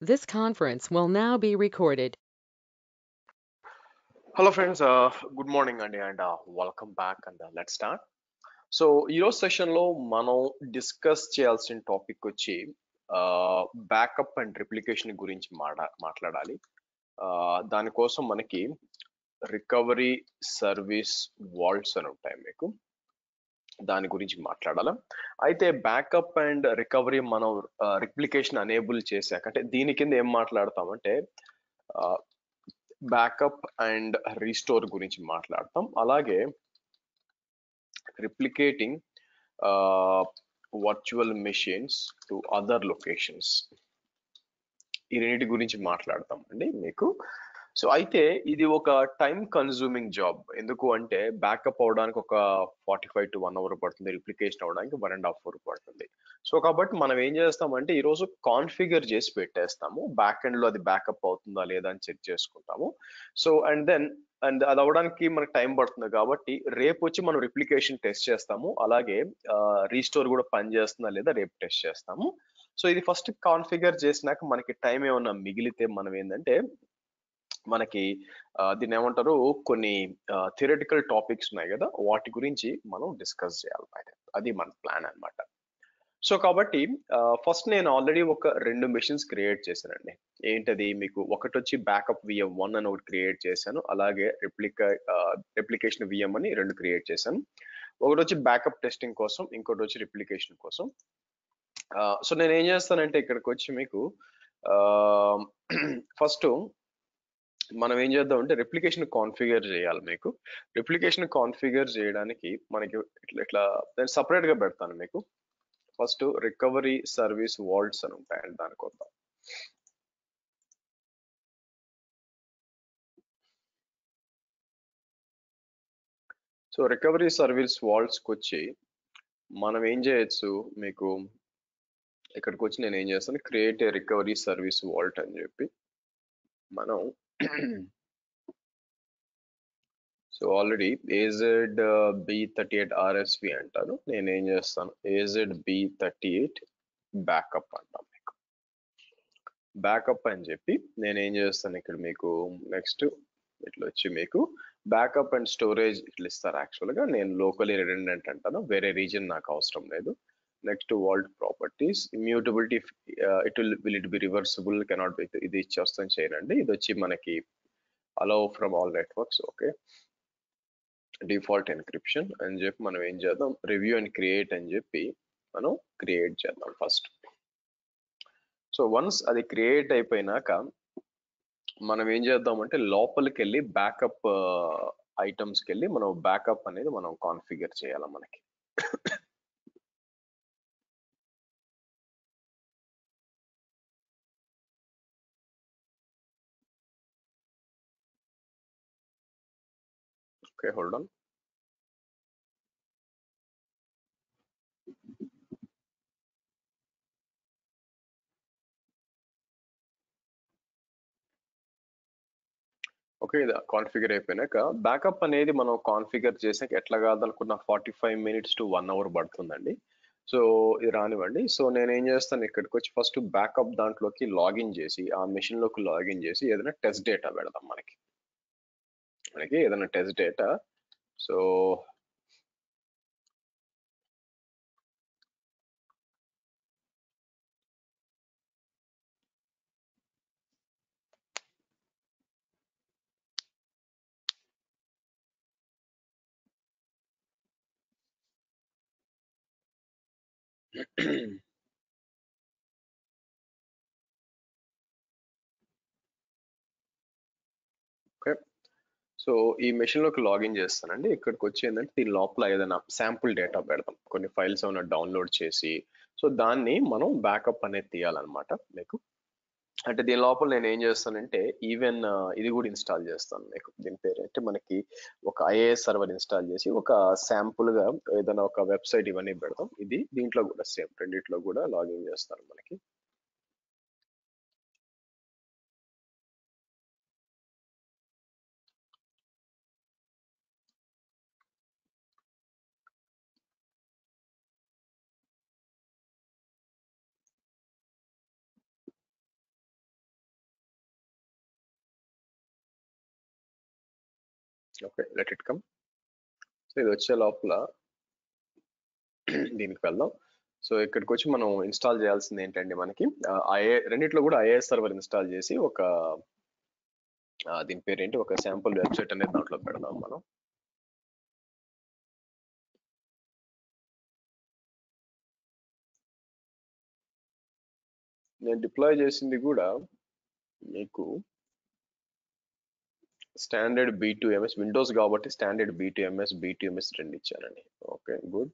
This conference will now be recorded. Hello friends, good morning అండి and welcome back and let's start. So ఈరోజు సెషన్లో మనం discuss చేయాల్సిన topic వచ్చి backup and replication గురించి మాట్లాడాలి. దానికోసం మనకి రికవరీ సర్వీస్ వాల్ట్స్ అని ఉంటాయి మీకు. దాని గురించి మాట్లాడాలా. అయితే బ్యాకప్ అండ్ రికవరీ మనం రిప్లికేషన్ అనేబుల్ చేశాక అంటే దీని కింద ఏం మాట్లాడతామంటే బ్యాకప్ అండ్ రీస్టోర్ గురించి మాట్లాడతాం. అలాగే replicating virtual machines to other locations, ఈ రెండింటి గురించి మాట్లాడతాం అండి మీకు. సో అయితే ఇది ఒక టైం కన్జ్యూమింగ్ జాబ్. ఎందుకు అంటే బ్యాకప్ అవడానికి ఒక 45 to 1 hour పడుతుంది, రిప్లికేషన్ అవడానికి 1.5 hour పడుతుంది. సో కాబట్టి మనం ఏం చేస్తామంటే ఈరోజు కాన్ఫిగర్ చేసి పెట్టేస్తాము, బ్యాక్ ఎండ్ లో అది బ్యాకప్ అవుతుందా లేదా అని చెక్ చేసుకుంటాము. సో అండ్ అది అవ్వడానికి మనకు టైం పడుతుంది కాబట్టి రేపు వచ్చి మనం రిప్లికేషన్ టెస్ట్ చేస్తాము. అలాగే రీస్టోర్ కూడా పని చేస్తుందా లేదా రేపు టెస్ట్ చేస్తాము. సో ఇది ఫస్ట్ కాన్ఫిగర్ చేసినాక మనకి టైం ఏమన్నా మిగిలితే మనం ఏంటంటే మనకి దీన్ని ఏమంటారు, కొన్ని థియరటికల్ టాపిక్స్ ఉన్నాయి కదా, వాటి గురించి మనం డిస్కస్ చేయాలన్నమాట. అది మన ప్లాన్ అన్నమాట. సో కాబట్టి ఫస్ట్ నేను ఆల్రెడీ ఒక 2 మెషిన్స్ క్రియేట్ చేశానండి. ఏంటది, మీకు ఒకటి వచ్చి బ్యాకప్ VM1 అని ఒకటి క్రియేట్ చేశాను. అలాగే రిప్లికేషన్ VM అని 2 క్రియేట్ చేశాను. ఒకటి వచ్చి బ్యాకప్ టెస్టింగ్ కోసం, ఇంకోటి వచ్చి రిప్లికేషన్ కోసం. సో నేను ఏం చేస్తానంటే ఇక్కడికి వచ్చి మీకు ఫస్ట్ మనం ఏం చేద్దాం అంటే రిప్లికేషన్ కాన్ఫిగర్ చేయాలి. మీకు రిప్లికేషన్ కాన్ఫిగర్ చేయడానికి మనకి ఇట్లా ఇట్లా నేను సపరేట్ గా పెడతాను మీకు. ఫస్ట్ రికవరీ సర్వీస్ వాల్ట్స్ అని ఉంటాయండి, దానికి వద్దాం. సో రికవరీ సర్వీస్ వాల్ట్స్కి వచ్చి మనం ఏం చేయొచ్చు, మీకు ఇక్కడికి వచ్చి నేను ఏం చేస్తాను, create a recovery service vault అని చెప్పి మనం సో ఆల్రెడీ AZ B38RSV అంటాను. నేను ఏం చేస్తాను, AZ B38 బ్యాకప్ అంటాం మీకు. బ్యాకప్ అని చెప్పి నేను ఏం చేస్తాను ఇక్కడ మీకు నెక్స్ట్ ఇట్లా వచ్చి మీకు బ్యాకప్ అండ్ స్టోరేజ్ ఇట్లా ఇస్తారు. యాక్చువల్గా నేను లోకలీ రెడెండెంట్ అంటాను, వేరే రీజన్ నాకు అవసరం లేదు. Next vault properties immutability, it be reversible, cannot be, ఇది ఇచ్చేస్తాను చేయనండి. ఇది వచ్చి మనకి allow from all networks, okay. Default encryption అని చెప్పి మనం ఏం చేద్దాం, రివ్యూ అండ్ క్రియేట్ అని చెప్పి మనం క్రియేట్ చేద్దాం ఫస్ట్. సో వన్స్ అది క్రియేట్ అయిపోయినాక మనం ఏం చేద్దామంటే లోపలికి వెళ్ళి బ్యాకప్ ఐటమ్స్కి వెళ్ళి మనం బ్యాకప్ అనేది మనం కాన్ఫిగర్ చేయాలి మనకి. Okay, hold on. ఓకే, ఇది కాన్ఫిగర్ అయిపోయినాక బ్యాకప్ అనేది మనం కాన్ఫిగర్ చేసాక ఎట్లా కాదనుకున్న 45 minutes to 1 hour పడుతుందండి. సో ఇది రానివ్వండి. సో నేను ఏం చేస్తాను, ఇక్కడికి వచ్చి ఫస్ట్ బ్యాకప్ దాంట్లోకి లాగిన్ చేసి ఆ మెషిన్ లోకి లాగిన్ చేసి ఏదైనా టెస్ట్ డేటా పెడదాం మనకి. ఏదైనా test data. So okay, so ఈ మెషిన్ లోకి లాగిన్ చేస్తానండి. ఇక్కడికి వచ్చి ఏంటంటే దీని లోపల ఏదైనా శాంపుల్ డేటా పెడదాం, కొన్ని ఫైల్స్ ఏమైనా డౌన్లోడ్ చేసి సో దాన్ని మనం బ్యాకప్ అనేది తీయాలన్నమాట మీకు. అంటే దీని లోపల నేను ఏం చేస్తానంటే ఈవెన్ ఇది కూడా ఇన్స్టాల్ చేస్తాను మీకు. దీని పేరు అంటే మనకి ఒక IIS సర్వర్ ఇన్స్టాల్ చేసి ఒక శాంపుల్ గా ఏదైనా ఒక వెబ్సైట్ ఇవన్నీ పెడతాం. ఇది దీంట్లో కూడా సేమ్, రెండిట్లో కూడా లాగిన్ చేస్తాను మనకి. Okay, let it come. So ఇది వచ్చే లోపల దీనికి వెళ్దాం. సో ఇక్కడికి వచ్చి మనం ఇన్స్టాల్ చేయాల్సింది ఏంటంటే మనకి రెండిట్లో కూడా ఐఏఎస్ సర్వర్ ఇన్స్టాల్ చేసి ఒక దీని పేరు ఏంటి, ఒక శాంపుల్ వెబ్సైట్ అనేది దాంట్లో పెడదాం మనం. నేను డిప్లాయ్ చేసింది కూడా మీకు స్టాండర్డ్ B2MS విండోస్ కాబట్టి స్టాండర్డ్ B2MS రెండు ఇచ్చానండి. Okay, good.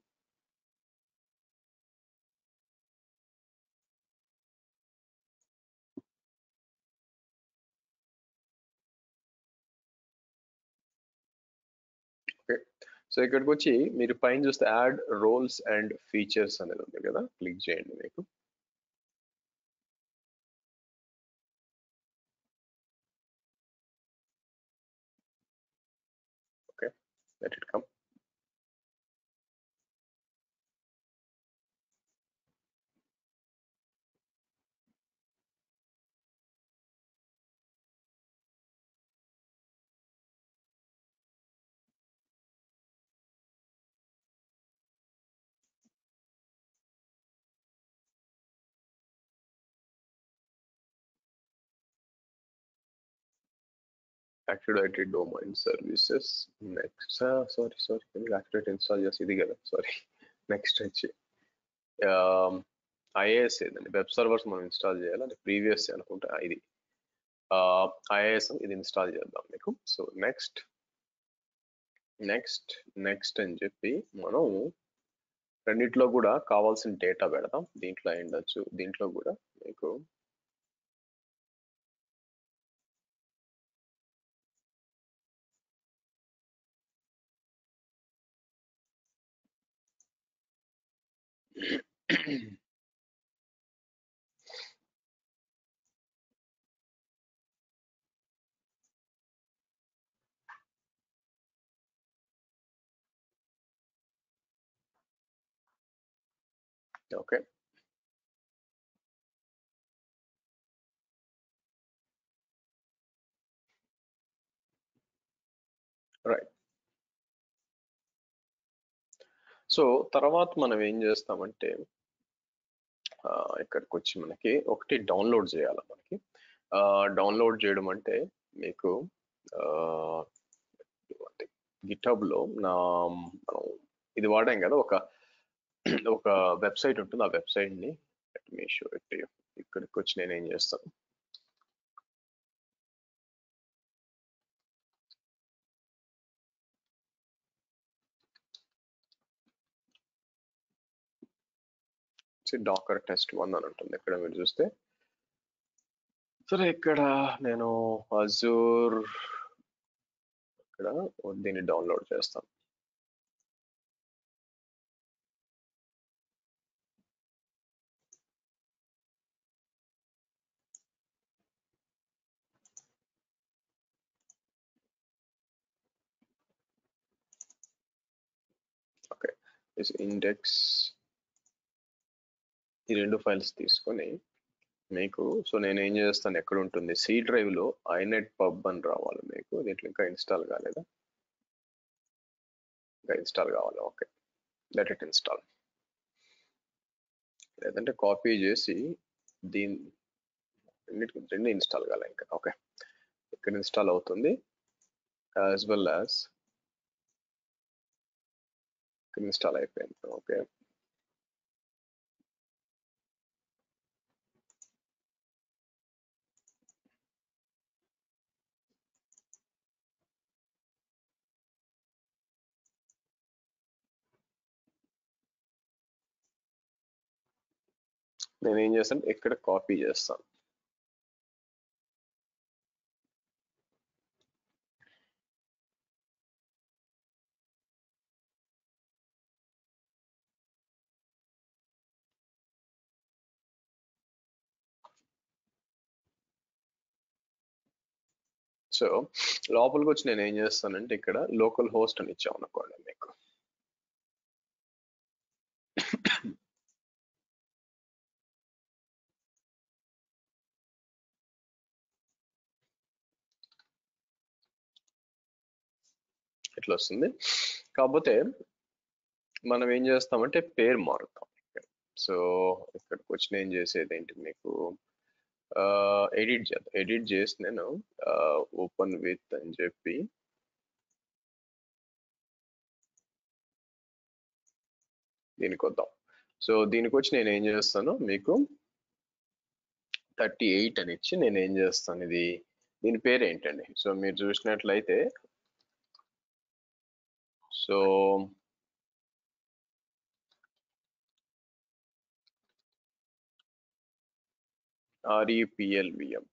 ఓకే, సో ఇక్కడికి వచ్చి మీరు పైన చూస్తే యాడ్ రోల్స్ అండ్ ఫీచర్స్ అనేది ఉంది కదా, క్లిక్ చేయండి. మీకు okay, let it come. Activated domain services. Next sorry activate install చేసి ఇది కదా, సారీ. నెక్స్ట్ వచ్చి ఐఏఎస్ ఏదండి, వెబ్ సర్వర్స్ మనం ఇన్స్టాల్ చేయాలి, అంటే ప్రీవియస్ అనుకుంటా ఇది ఐఏఎస్ ఇది ఇన్స్టాల్ చేద్దాం మీకు. సో నెక్స్ట్ నెక్స్ట్ నెక్స్ట్ అని చెప్పి మనం రెండిట్లో కూడా కావాల్సిన డేటా పెడదాం. దీంట్లో ఉండొచ్చు, దీంట్లో కూడా మీకు ఓకే, రైట్. సో తర్వాత మనం ఏం చేస్తామంటే ఇక్కడికి వచ్చి మనకి ఒకటి డౌన్లోడ్ చేయాలి. మనకి డౌన్లోడ్ చేయడం అంటే మీకు గిట్హబ్ లో మనం ఇది వాడాం కదా, ఒక వెబ్సైట్ ఉంటుంది. ఆ వెబ్సైట్ ని మీ షో ఇక్కడికి వచ్చి నేను ఏం చేస్తాను, డాకర్ test1 అని ఉంటుంది. ఇక్కడ మీరు చూస్తే సరే, ఇక్కడ నేను అజూర్ ఇక్కడ దీన్ని డౌన్లోడ్ చేస్తాను. ఓకే, ఇండెక్స్ ఈ రెండు ఫైల్స్ తీసుకొని మీకు, సో నేను ఏం చేస్తాను, ఎక్కడ ఉంటుంది, సి డ్రైవ్ లో ఐనెట్ పబ్ అని రావాలి మీకు. దీంట్లో ఇంకా ఇన్స్టాల్ కాలేదా, ఇంకా ఇన్స్టాల్ కావాలి. Okay, let it install. లేదంటే కాపీ చేసి దీని రెండు ఇన్స్టాల్ కాలే ఇంకా. ఓకే, ఇక్కడ ఇన్స్టాల్ అవుతుంది, యాజ్ వెల్ యాజ్ ఇన్స్టాల్ అయిపోయింది. ఓకే, నేను ఏం చేస్తాను, ఇక్కడ కాపీ చేస్తాను. సో లోపలికి వచ్చి నేను ఏం చేస్తానంటే ఇక్కడ లోకల్ హోస్ట్ అని ఇచ్చాం అనుకోండి మీకు. ఇట్లా వస్తుంది. కాకపోతే మనం ఏం చేస్తామంటే పేరు మారుతాం. సో ఇక్కడికి వచ్చి నేను చేసేది ఏంటి, మీకు ఎడిట్ చేద్దాం. ఎడిట్ చేసి నేను ఓపెన్ విత్ అని చెప్పి దీనికి వద్దాం. సో దీనికి వచ్చి నేను ఏం చేస్తాను, మీకు 38 అని ఇచ్చి నేను ఏం చేస్తాను, ఇది దీని పేరు ఏంటండి. సో మీరు చూసినట్లయితే సో REPLVM.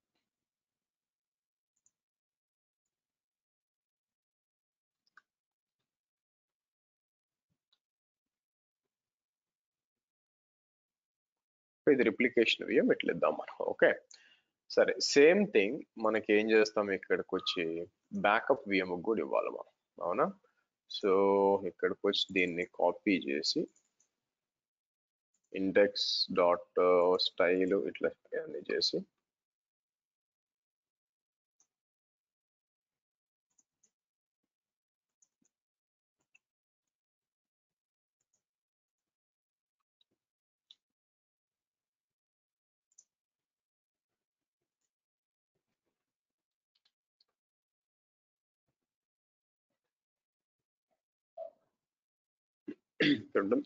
ఇది రిప్లికేషన్ విఎం ఇట్లా ఇద్దాం మనం. ఓకే సరే, సేమ్ థింగ్ మనకి ఏం చేస్తాం, ఇక్కడికి వచ్చి బ్యాకప్ విఎం కూడా ఇవ్వాలి మనం, అవునా. సో ఇక్కడికి వచ్చి దీన్ని కాపీ చేసి ఇండెక్స్ డాట్ స్టైల్ ఇట్లా అన్ని చేసి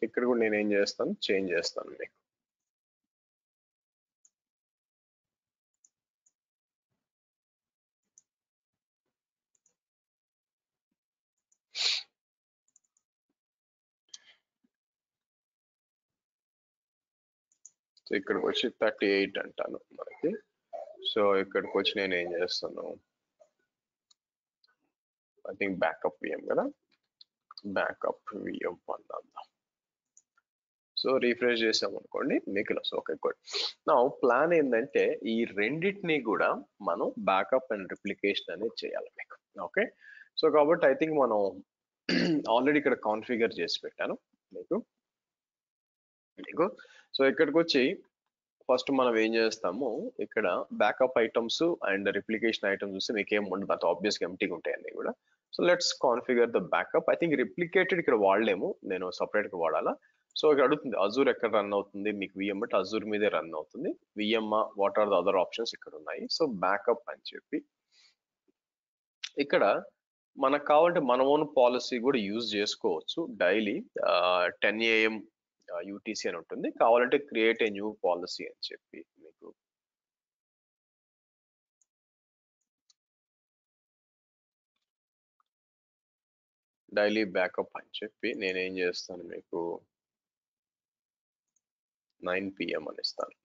ఇక్కడ కూడా నేను ఏం చేస్తాను, చేంజ్ చేస్తాను మీకు. సో ఇక్కడికి వచ్చి 38 అంటాను మనకి. సో ఇక్కడికి వచ్చి నేను ఏం చేస్తాను, ఐ థింక్ బ్యాకప్ విఎం కదా, బ్యాకప్ విఎం అన్నాం. సో రీఫ్రెష్ చేసాం అనుకోండి మీకు ఇలా. So okay good. నా ప్లాన్ ఏంటంటే ఈ రెండింటిని కూడా మనం బ్యాకప్ అండ్ రిప్లికేషన్ అనేది చేయాలి మీకు. ఓకే సో కాబట్టి ఐ థింక్ మనం ఆల్రెడీ ఇక్కడ కాన్ఫిగర్ చేసి పెట్టాను మీకు. సో ఇక్కడికి వచ్చి ఫస్ట్ మనం ఏం చేస్తాము, ఇక్కడ backup items and replication items చూస్తే మీకు ఏం ఉండదు, అంత ఆబ్వియస్గా ఎంటీగా ఉంటాయి అన్ని కూడా. So let's configure the backup. I think replicated ఇక్కడ వాడలేము, నేను సపరేట్ గా వాడాలా. సో ఇక్కడ అడుగుతుంది అజూర్ ఎక్కడ రన్ అవుతుంది, మీకు విఎం అంటే అజూర్ మీదే రన్ అవుతుంది. VM what are the other options ఇక్కడ ఉన్నాయి. సో బ్యాకప్ అని చెప్పి ఇక్కడ మనకు కావాలంటే మన ఓన్ పాలసీ కూడా యూజ్ చేసుకోవచ్చు. డైలీ 10 AM UTC అని ఉంటుంది. కావాలంటే క్రియేట్ ఏ న్యూ పాలసీ అని చెప్పి మీకు డైలీ బ్యాకప్ అని చెప్పి నేనేం చేస్తాను, మీకు 9 PM అని ఇస్తాను.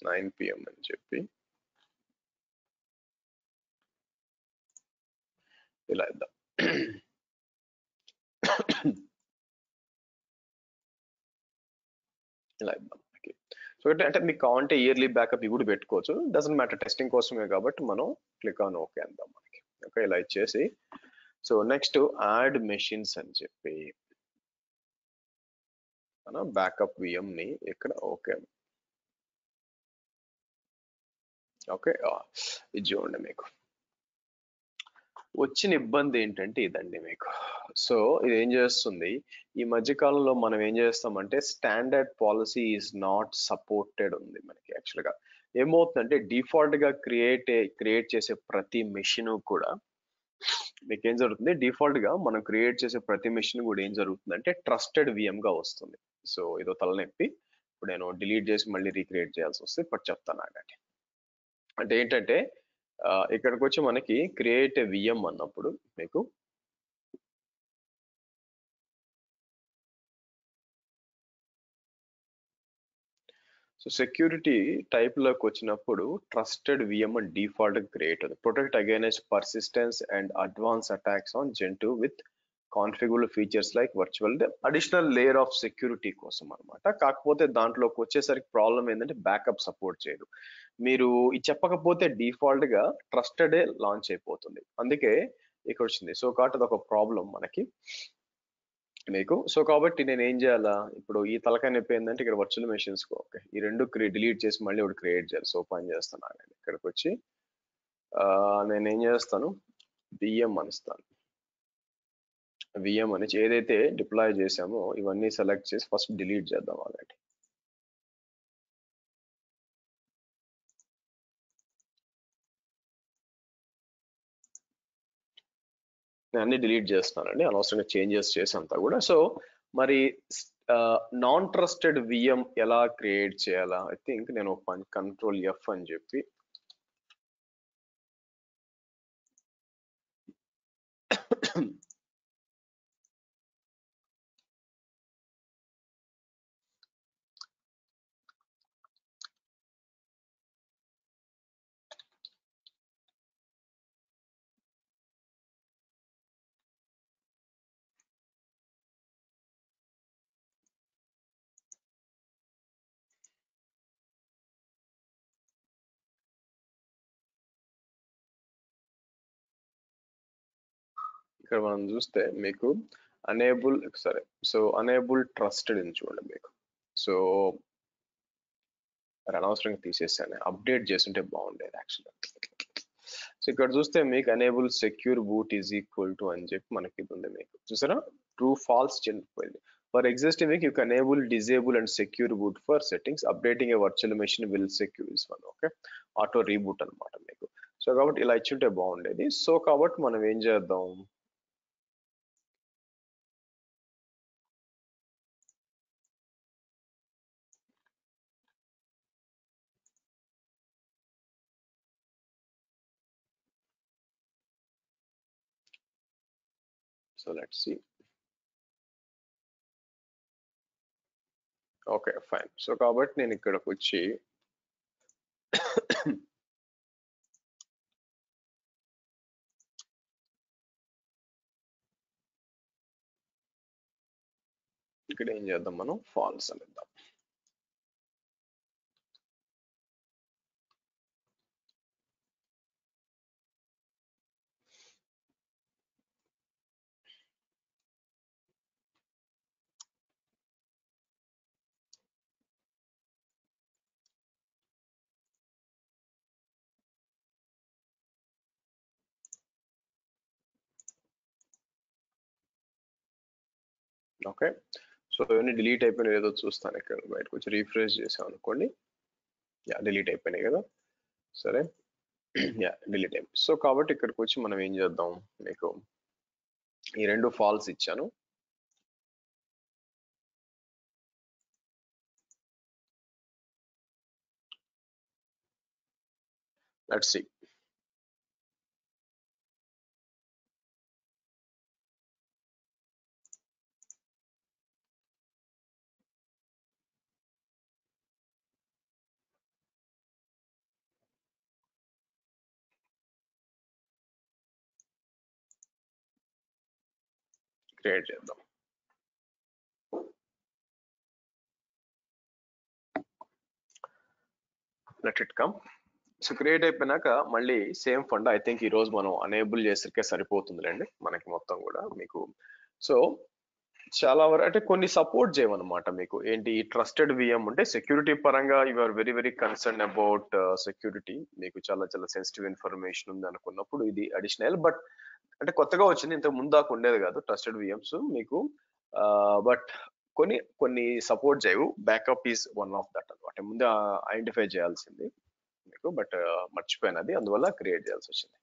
9 PM అని చెప్పి ఇలా ఇద్దాం. ఇలా ఇద్దాం. సో అంటే మీకు కావాలంటే ఇయర్లీ బ్యాకప్ ఇవి కూడా పెట్టుకోవచ్చు, డజంట్ మ్యాటర్, టెస్టింగ్ కోసమే కాబట్టి మనం క్లిక్ ఆన్ ఓకే అందాం మనకి. ఓకే ఇలా ఇచ్చేసి సో నెక్స్ట్ యాడ్ మెషిన్స్ అని చెప్పి మన బ్యాకప్ విఎం ని ఇక్కడ ఓకే. ఓకే ఇది చూడండి, మీకు వచ్చిన ఇబ్బంది ఏంటంటే ఇదండి మీకు. సో ఇది ఏం చేస్తుంది, ఈ మధ్య కాలంలో మనం ఏం చేస్తామంటే standard policy is not supported ఉంది మనకి. యాక్చువల్ గా ఏమవుతుందంటే డిఫాల్ట్ గా క్రియేట్ చేసే ప్రతి మెషిన్ కూడా మీకు ఏం జరుగుతుంది, డిఫాల్ట్ గా మనం క్రియేట్ చేసే ప్రతి మెషిన్ కూడా ఏం జరుగుతుందంటే ట్రస్టెడ్ విఎం గా వస్తుంది. సో ఇదో తలనొప్పి, ఇప్పుడు నేను డిలీట్ చేసి మళ్ళీ రీక్రియేట్ చేయాల్సి వస్తే ఇప్పుడు చెప్తాను ఆగండి. అంటే ఏంటంటే ఇక్కడికి వచ్చి మనకి క్రియేట్ విఎం అన్నప్పుడు మీకు సో సెక్యూరిటీ టైప్ లోకి వచ్చినప్పుడు trusted VM and default create అవుతుంది. Protect against persistence and advance attacks on gen two with configurable features like virtual, additional layer of security కోసం అనమాట. కాకపోతే దాంట్లోకి వచ్చేసరికి ప్రాబ్లం ఏంటంటే బ్యాకప్ సపోర్ట్ చేయదు. మీరు ఇది చెప్పకపోతే డిఫాల్ట్ గా ట్రస్టెడ్ లాంచ్ అయిపోతుంది, అందుకే ఇక్కడ వచ్చింది. సో కాబట్టి అదొక ప్రాబ్లం మనకి మీకు. సో కాబట్టి నేను ఏం చేయాలా, ఇప్పుడు ఈ తలకాయ నొప్పి ఏంటంటే ఇక్కడ వర్చువల్ మెషిన్స్ ఓకే ఈ రెండు డిలీట్ చేసి మళ్ళీ ఒకటి క్రియేట్ చేయాలి. సో పని చేస్తాను ఆగండి. ఇక్కడికి వచ్చి నేను ఏం చేస్తాను, బిఎం అనిస్తాను. విఎం అని ఏదైతే డిప్లాయ్ చేసామో ఇవన్నీ సెలెక్ట్ చేసి ఫస్ట్ డిలీట్ చేద్దాం ఆల్రెడీ. నేను అన్ని డిలీట్ చేస్తానండి, అనవసరంగా చేంజెస్ చేసి అంతా కూడా. సో మరి నాన్ ట్రస్టెడ్ విఎం ఎలా క్రియేట్ చేయాలా? ఐ థింక్ నేను కంట్రోల్ ఎఫ్ అని చెప్పి ఇక్కడ మనం చూస్తే మీకు అనేబుల్, సరే సో అనేబుల్ ట్రస్టెడ్ అని చూడండి మీకు. సో అనవసరంగా తీసేసాను, అప్డేట్ చేస్తుంటే బాగుండేది యాక్చువల్గా. సో ఇక్కడ చూస్తే మీకు enable secure boot is equal to అని చెప్పి మనకి ఇది ఉంది. మీకు చూసారా ట్రూ ఫాల్స్ చెందిపోయింది. For existing week you can enable, disable and secure boot for settings. Updating a virtual machine will secure this one. Okay, auto reboot అనమాట మీకు. సో కాబట్టి ఇలా ఇచ్చుంటే బాగుండేది. సో కాబట్టి మనం ఏం చేద్దాం, so let's see. Okay fine. So కాబట్టి నేను ఇక్కడికి వచ్చి ఇక్కడ ఏం చేద్దాం, మనం ఫాల్స్ అని ఇద్దాం. ఓకే, సో ఇవన్నీ డిలీట్ అయిపోయినాయి ఏదో చూస్తాను. ఇక్కడ బయటకు వచ్చి రీఫ్రెష్ చేసాం అనుకోండి, యా డిలీట్ అయిపోయినాయి కదా. సరే, యా డిలీట్ అయిపోయింది. సో కాబట్టి ఇక్కడికి వచ్చి మనం ఏం చేద్దాం, మీకు ఈ రెండు ఫాల్స్ ఇచ్చాను. Let's see. క్రియేట్ చేద్దాం. Let it come. So create అయిపోయినాక మళ్ళీ సేమ్ ఫండ్ ఐ థింక్ ఈ రోజు మనం అనేబుల్ చేసరికే సరిపోతుందిలేండి మనకి మొత్తం కూడా మీకు. సో చాలా వరకు అంటే కొన్ని సపోర్ట్ చేయమన్నమాట మీకు. ఏంటి ట్రస్టెడ్ విఎం అంటే సెక్యూరిటీ పరంగా you are very very concern about security, మీకు చాలా చాలా సెన్సిటివ్ ఇన్ఫర్మేషన్ ఉంది అనుకున్నప్పుడు ఇది అడిషనల్. బట్ అంటే కొత్తగా వచ్చింది, ఇంతకు ముందు దాకా ఉండేది కాదు ట్రస్టెడ్ విఎంస్ మీకు. బట్ కొన్ని కొన్ని సపోర్ట్ చేయవు. Backup is one of that అనమాట. ముందే ఐడెంటిఫై చేయాల్సింది మీకు, బట్ మర్చిపోయినది, అందువల్ల క్రియేట్ చేయాల్సి వచ్చింది.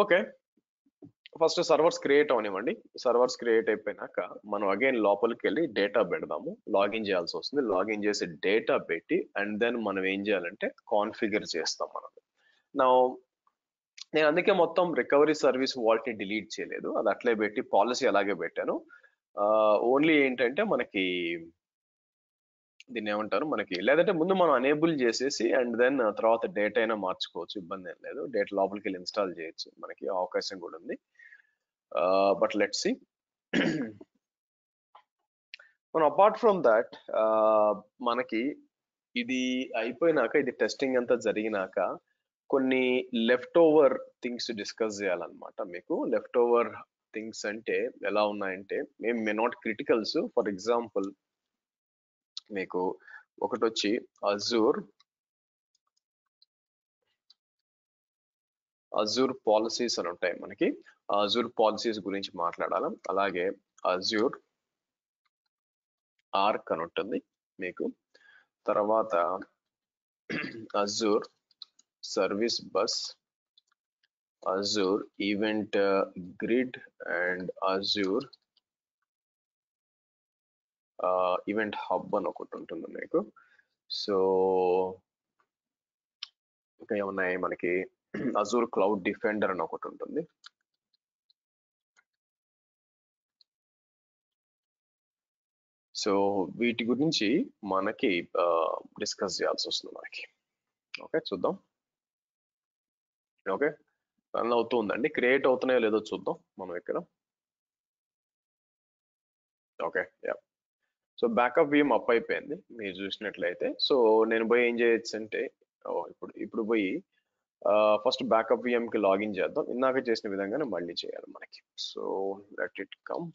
ఓకే, ఫస్ట్ సర్వర్స్ క్రియేట్ అవనివ్వండి. సర్వర్స్ క్రియేట్ అయిపోయినాక మనం అగైన్ లోపలికి వెళ్ళి డేటా పెడదాము. లాగిన్ చేయాల్సి వస్తుంది. లాగిన్ చేసి డేటా పెట్టి అండ్ దెన్ మనం ఏం చేయాలంటే కాన్ఫిగర్ చేస్తాం మనం. నా నేను అందుకే మొత్తం రికవరీ సర్వీస్ వాల్ట్ ని డిలీట్ చేయలేదు, అది అట్లే పెట్టి పాలసీ అలాగే పెట్టాను. ఓన్లీ ఏంటంటే మనకి దీన్ని ఏమంటారు, మనకి లేదంటే ముందు మనం అనేబుల్ చేసేసి అండ్ దెన్ తర్వాత డేటా అయినా మార్చుకోవచ్చు, ఇబ్బంది ఏం లేదు. డేటా లోపలికి వెళ్ళి ఇన్స్టాల్ చేయొచ్చు, మనకి అవకాశం కూడా ఉంది. But let's see. మనం అపార్ట్ ఫ్రమ్ దాట్ మనకి ఇది అయిపోయినాక, ఇది టెస్టింగ్ అంతా జరిగినాక కొన్ని లెఫ్ట్ ఓవర్ థింగ్స్ డిస్కస్ చేయాలన్నమాట మీకు. లెఫ్ట్ ఓవర్ థింగ్స్ అంటే ఎలా ఉన్నాయంటే మేము మే నాట్ క్రిటికల్స్. ఫర్ ఎగ్జాంపుల్ మీకు ఒకటి వచ్చి అజూర్ అజూర్ పాలసీస్ అని ఉంటాయి మనకి. అజూర్ పాలసీస్ గురించి మాట్లాడాలి. అలాగే అజూర్ ఆర్క్ అని ఉంటుంది మీకు. తర్వాత Azure service bus, Azure event grid and Azure event hub అని ఒకటి ఉంటుంది మీకు. సో ఇంకా ఏమున్నాయి మనకి, అజూర్ క్లౌడ్ డిఫెండర్ అని ఒకటి ఉంటుంది. సో వీటి గురించి మనకి డిస్కస్ చేయాల్సి వస్తుంది మనకి. ఓకే చూద్దాం. ఓకే రన్ అవుతుందండి, క్రియేట్ అవుతున్నాయో లేదో చూద్దాం మనం ఇక్కడ. Okay yeah. So backup VM up అయిపోయింది మీరు చూసినట్లయితే. సో నేను పోయి ఏం చేయొచ్చు అంటే, ఇప్పుడు పోయి ఫస్ట్ బ్యాకప్ VM కి లాగిన్ చేద్దాం. ఇందాక చేసిన విధంగానే మళ్ళీ చేయాలి మనకి. So let it come.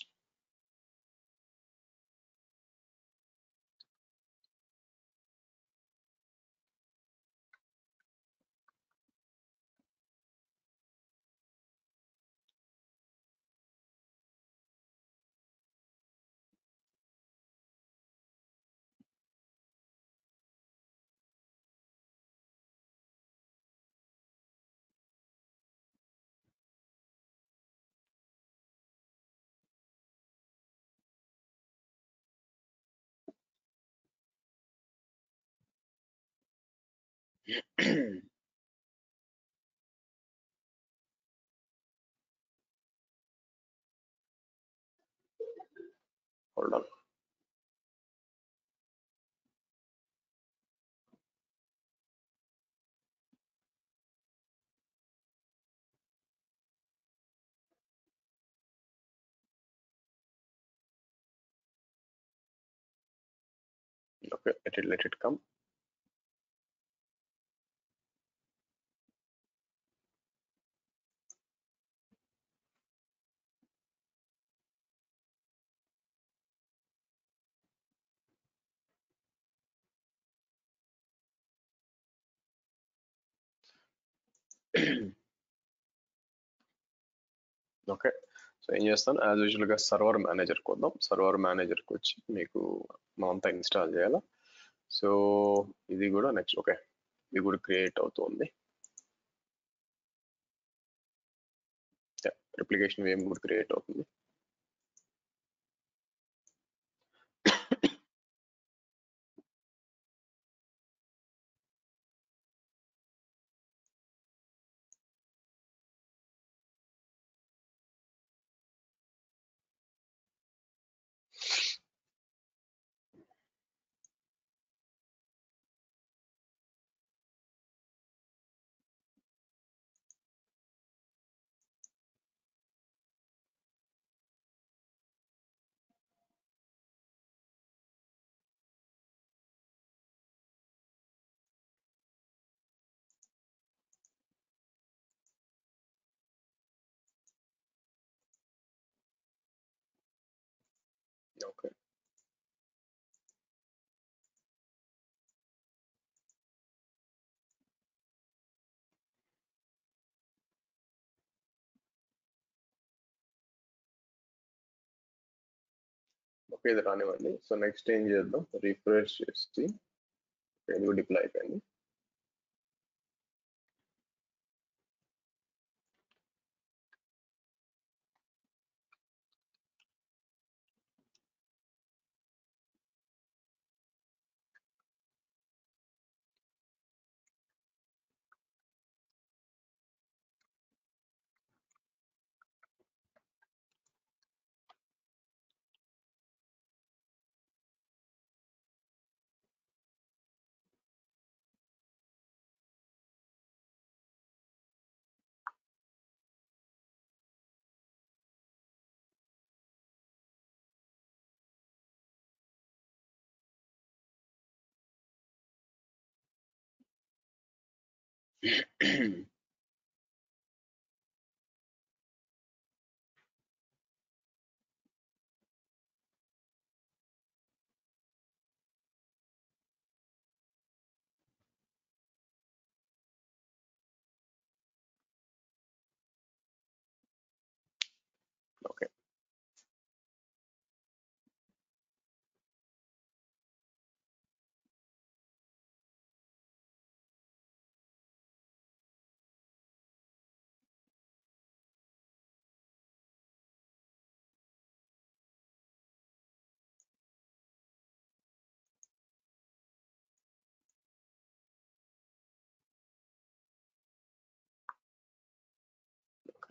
Hold on. Okay let it come. Okay so ఏం చేస్తాను, యాజ్ యూజువల్ గా సర్వర్ మేనేజర్కి వద్దాం. సర్వర్ మేనేజర్కి వచ్చి మీకు మనంతా ఇన్స్టాల్ చేయాలా. సో ఇది కూడా నెక్స్ట్. ఓకే ఇది కూడా క్రియేట్ అవుతుంది. అప్లికేషన్ VM కూడా క్రియేట్ అవుతుంది. ఓకే ఓకే ఇది రానివ్వండి. సో నెక్స్ట్ ఏం చేద్దాం, రిఫ్రెష్ చేసి ఇది కూడా డిప్లాయ్ అయిపోయింది.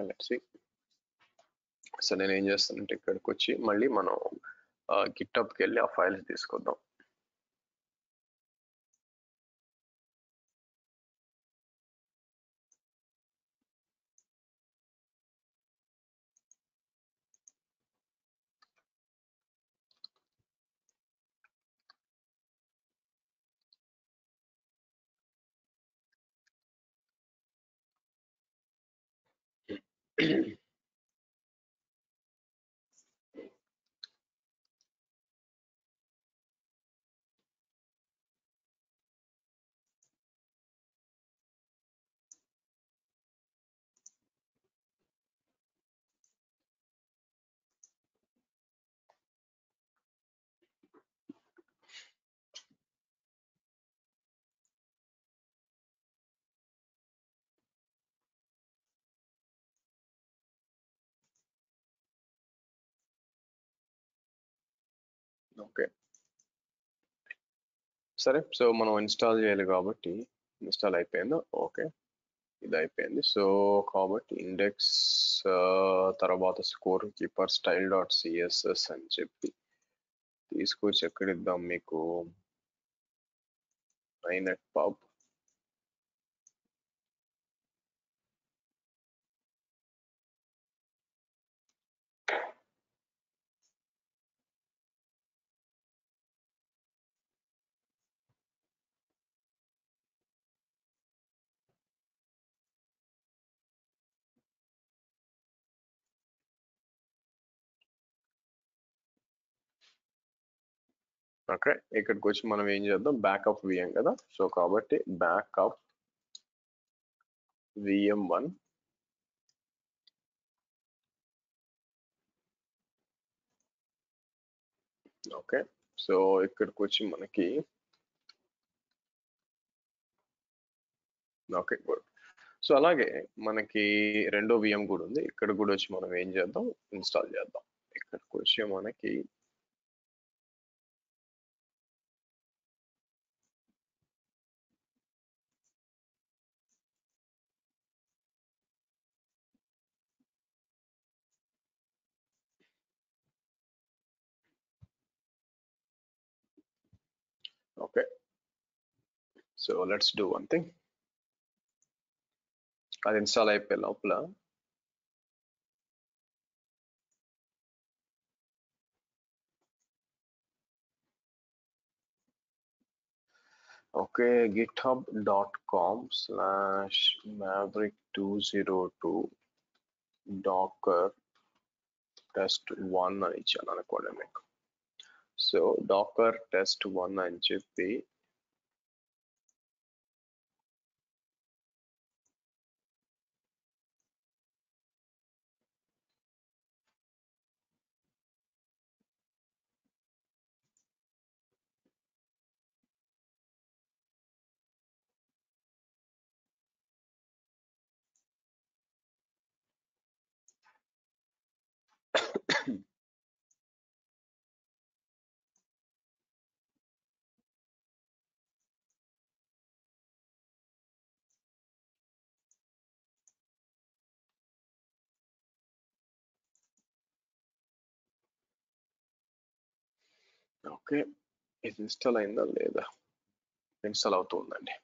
Okay, let's see. సో నేను ఏం చేస్తానంటే ఇక్కడికి వచ్చి మళ్ళీ మనం గిట్హబ్కి వెళ్ళి ఆ ఫైల్స్ తీసుకొద్దాం. ఓకే సరే, సో మనం ఇన్స్టాల్ చేయాలి కాబట్టి ఇన్స్టాల్ అయిపోయిందా? ఓకే, ఇది అయిపోయింది. సో కాబట్టి ఇండెక్స్ తర్వాత score keeper style dot CSS అని చెప్పి తీసుకొచ్చి ఎక్కడిద్దాం మీకు ఐనెట్ పబ్. ఓకే, ఇక్కడికి వచ్చి మనం ఏం చేద్దాం, బ్యాకప్ విఎం కదా. సో కాబట్టి బ్యాకప్ VM1. ఓకే, సో ఇక్కడికి వచ్చి మనకి ఓకే గుడ్. సో అలాగే మనకి రెండో విఎం కూడా ఉంది, ఇక్కడ కూడా వచ్చి మనం ఏం చేద్దాం, ఇన్స్టాల్ చేద్దాం. ఇక్కడికి వచ్చి మనకి okay, so let's do one thing. అది ఇన్స్టాల్ అయిపోయే లోపల ఓకే github.com/maverick202 docker test1 అని ఇచ్చాను అనుకోండి మీకు. సో docker test1 అని చెప్పి ఓకే, ఇది ఇన్స్టాల్ అయిందా లేదా? ఇన్స్టాల్ అవుతుందండి.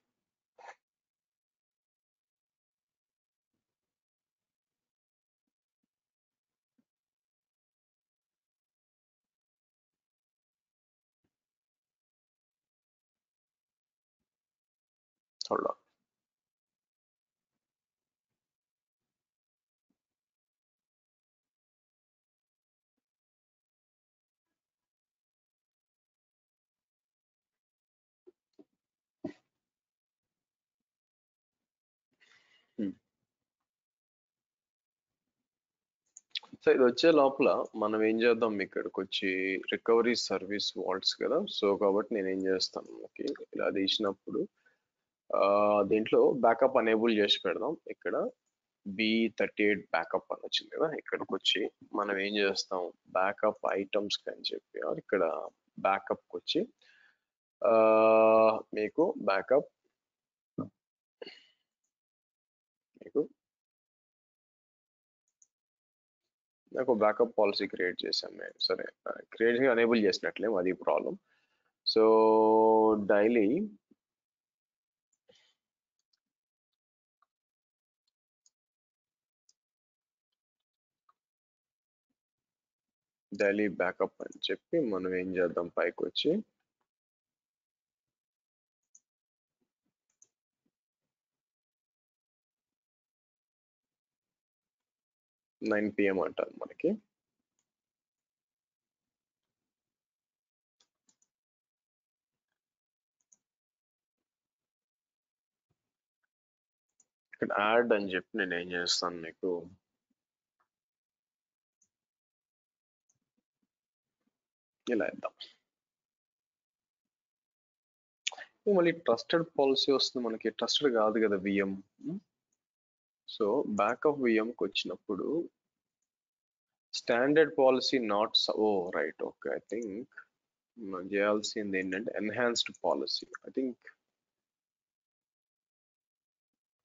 Hold on. సో ఇది వచ్చే లోపల మనం ఏం చేద్దాం, ఇక్కడికి వచ్చి రికవరీ సర్వీస్ వాల్ట్స్ కదా. సో కాబట్టి నేను ఏం చేస్తాను, ఓకే ఇలా తీసినప్పుడు దీంట్లో బ్యాకప్ అనేబుల్ చేసి పెడదాం. ఇక్కడ B38 బ్యాకప్ అని వచ్చింది కదా, ఇక్కడికి వచ్చి మనం ఏం చేస్తాం, బ్యాకప్ ఐటమ్స్ అని చెప్పి ఇక్కడ బ్యాకప్ వచ్చి మీకు బ్యాకప్ మీకు నాకు బ్యాకప్ పాలసీ క్రియేట్ చేశాను నేను. సరే, క్రియేట్ ఎనేబుల్ చేసినట్లే, అది ప్రాబ్లం. సో డైలీ బ్యాకప్ అని చెప్పి మనం ఏం చేద్దాం, పైకి వచ్చి నైన్ PM అంటారు మనకి. ఇక్కడ యాడ్ అని చెప్పి నేను ఏం చేస్తాను, మీకు ఇలా ఇద్దాం. మళ్ళీ ట్రస్టెడ్ పాలసీ వస్తుంది మనకి, ట్రస్టెడ్ కాదు కదా VM. సో బ్యాకప్ VMకి వచ్చినప్పుడు standard policy not, oh right, okay. I think మనం చేయాల్సింది ఏంటంటే ఎన్హాన్స్డ్ పాలసీ. ఐ థింక్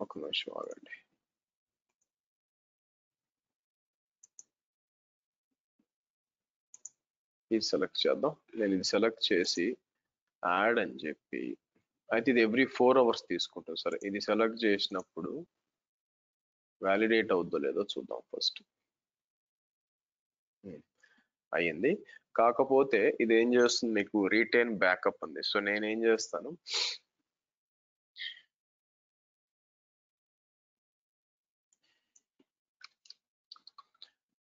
ఒక నిమిషం ఆగండి. ఇది సెలెక్ట్ చేద్దాం. నేను ఇది సెలెక్ట్ చేసి యాడ్ అని చెప్పి, అయితే ఇది ఎవ్రీ 4 hours తీసుకుంటాం. సరే, ఇది సెలెక్ట్ చేసినప్పుడు వ్యాలిడేట్ అవుద్దో లేదో చూద్దాం ఫస్ట్. అయ్యింది. కాకపోతే ఇది ఏం చేస్తుంది, మీకు రిటైన్ బ్యాకప్ ఉంది. సో నేను ఏం చేస్తాను,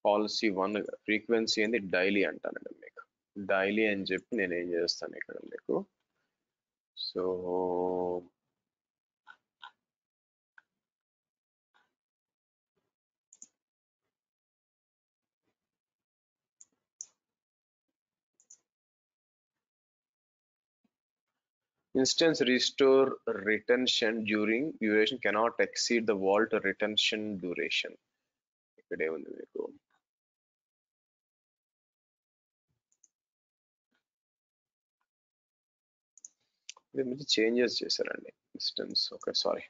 పాలసీ 1 ఫ్రీక్వెన్సీ ఏంది, డైలీ అంటానండి మీకు. డైలీ అని చెప్పి నేను ఏం చేస్తాను ఇక్కడ మీకు, so instance restore retention during duration cannot exceed the vault retention duration. ఇక్కడ ఏముంది మీకు, ఇది చేంజెస్ చేశారండి. ఇన్స్టెన్స్, ఓకే సారీ,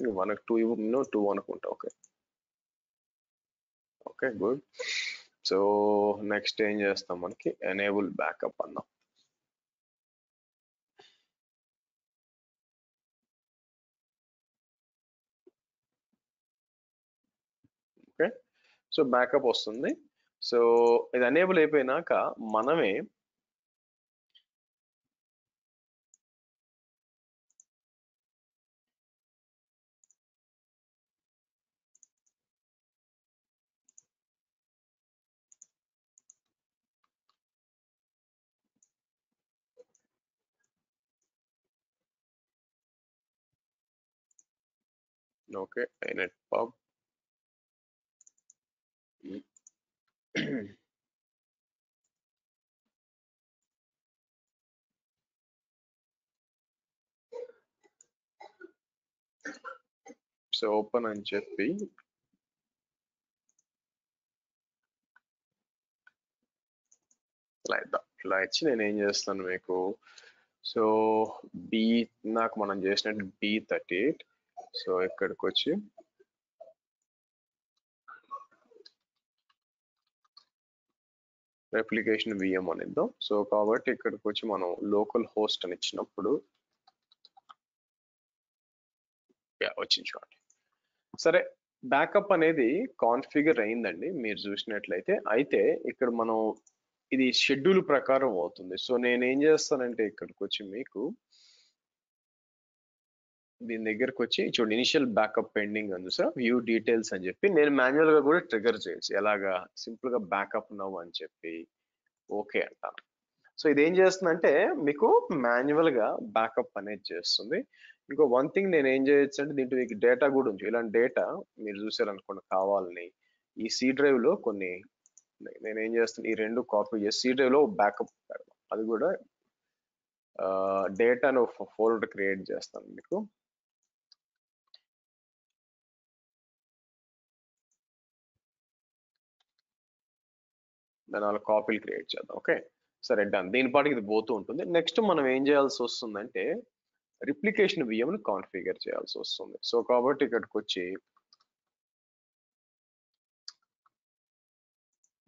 2 అనుకుంటా. Okay okay good. So next ఏం చేస్తాం, మనకి ఎనేబుల్ బ్యాకప్ అన్నాం. ఓకే, సో బ్యాకప్ వస్తుంది. సో ఇది ఎనేబుల్ అయిపోయినాక మనమే okay inet pub so open అని చెప్పి ఇలా ఇచ్చి నేను ఏం చేస్తాను మీకు, సో బి, నాకు మనం చేసినట్టు B38. సో ఇక్కడికి వచ్చి రెప్లికేషన్ VM అని ఇద్దాం. సో కాబట్టి ఇక్కడికి వచ్చి మనం లోకల్ హోస్ట్ అని ఇచ్చినప్పుడు వచ్చింది చూడండి. సరే, బ్యాకప్ అనేది కాన్ఫిగర్ అయిందండి మీరు చూసినట్లయితే. అయితే ఇక్కడ మనం ఇది షెడ్యూల్ ప్రకారం అవుతుంది. సో నేను ఏం చేస్తానంటే ఇక్కడికి వచ్చి మీకు దీని దగ్గరకు వచ్చి చూడండి, ఇనిషియల్ బ్యాకప్ పెండింగ్ అని చూసా, వ్యూ డీటెయిల్స్ అని చెప్పి నేను మాన్యువల్ గా కూడా ట్రిగర్ చేయొచ్చు. ఎలాగా, సింపుల్ గా బ్యాకప్ నవ్ అని చెప్పి ఓకే అంటాను. సో ఇది ఏం చేస్తుందంటే మీకు మాన్యువల్ గా బ్యాకప్ అనేది చేస్తుంది. ఇంకో వన్ థింగ్ నేను ఏం చేయొచ్చు అంటే, దీంట్లో మీకు డేటా కూడా ఉంది. ఇలాంటి డేటా మీరు చూసారనుకోండి కావాలని, ఈ C drive లో కొన్ని నేను ఏం చేస్తాను, ఈ 2 కాపీ చేసి C drive లో బ్యాకప్ పెడదాం. అది కూడా డేటాను ఫోల్డర్ క్రియేట్ చేస్తాను మీకు. దాని 4 కాపీలు క్రియేట్ చేద్దాం. ఓకే సరే, డన్. దీని పాటికి ఇది పోతూ ఉంటుంది. నెక్స్ట్ మనం ఏం చేయాల్సి వస్తుందంటే రిప్లికేషన్ VM ని కాన్ఫిగర్ చేయాల్సి వస్తుంది. సో కాబట్టి ఇక్కడికి వచ్చి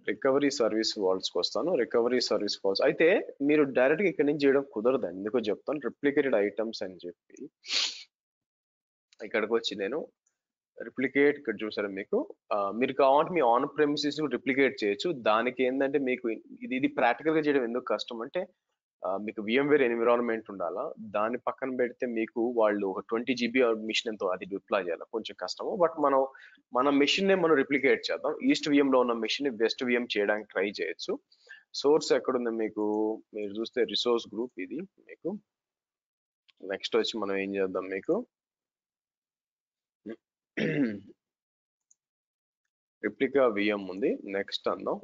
రికవరీ సర్వీస్ వాల్స్కి వస్తాను. రికవరీ సర్వీస్ వాల్స్ అయితే మీరు డైరెక్ట్గా ఇక్కడ నుంచి చేయడం కుదరదండి. ఎందుకో చెప్తాను. రిప్లికేటెడ్ ఐటమ్స్ అని చెప్పి ఇక్కడికి వచ్చి నేను రిప్లికేట్ ఇక్కడ చూసారు మీకు మీరు కావాలంటే మీ ఆన్ ప్రెమిసెస్ రిప్లికేట్ చేయొచ్చు. దానికి ఏంటంటే మీకు ఇది ప్రాక్టికల్ గా చేయడం ఎందుకు కష్టం అంటే మీకు VMware ఎన్విరాన్మెంట్ ఉండాలా. దాని పక్కన పెడితే మీకు వాళ్ళు ఒక 20 GB మిషన్ ఎంతో అది డిప్లాయ్ చేయాలి, కొంచెం కష్టము. బట్ మన మెషిన్ నే మనం రిప్లికేట్ చేద్దాం. ఈస్ట్ VM లో ఉన్న మెషిన్ ని వెస్ట్ VM చేయడానికి ట్రై చేయొచ్చు. సోర్స్ ఎక్కడుంది మీకు, మీరు చూస్తే రిసోర్స్ గ్రూప్ ఇది మీకు. నెక్స్ట్ వచ్చి మనం ఏం చేద్దాం మీకు రిప్లికా VM ఉంది. నెక్స్ట్ అందాం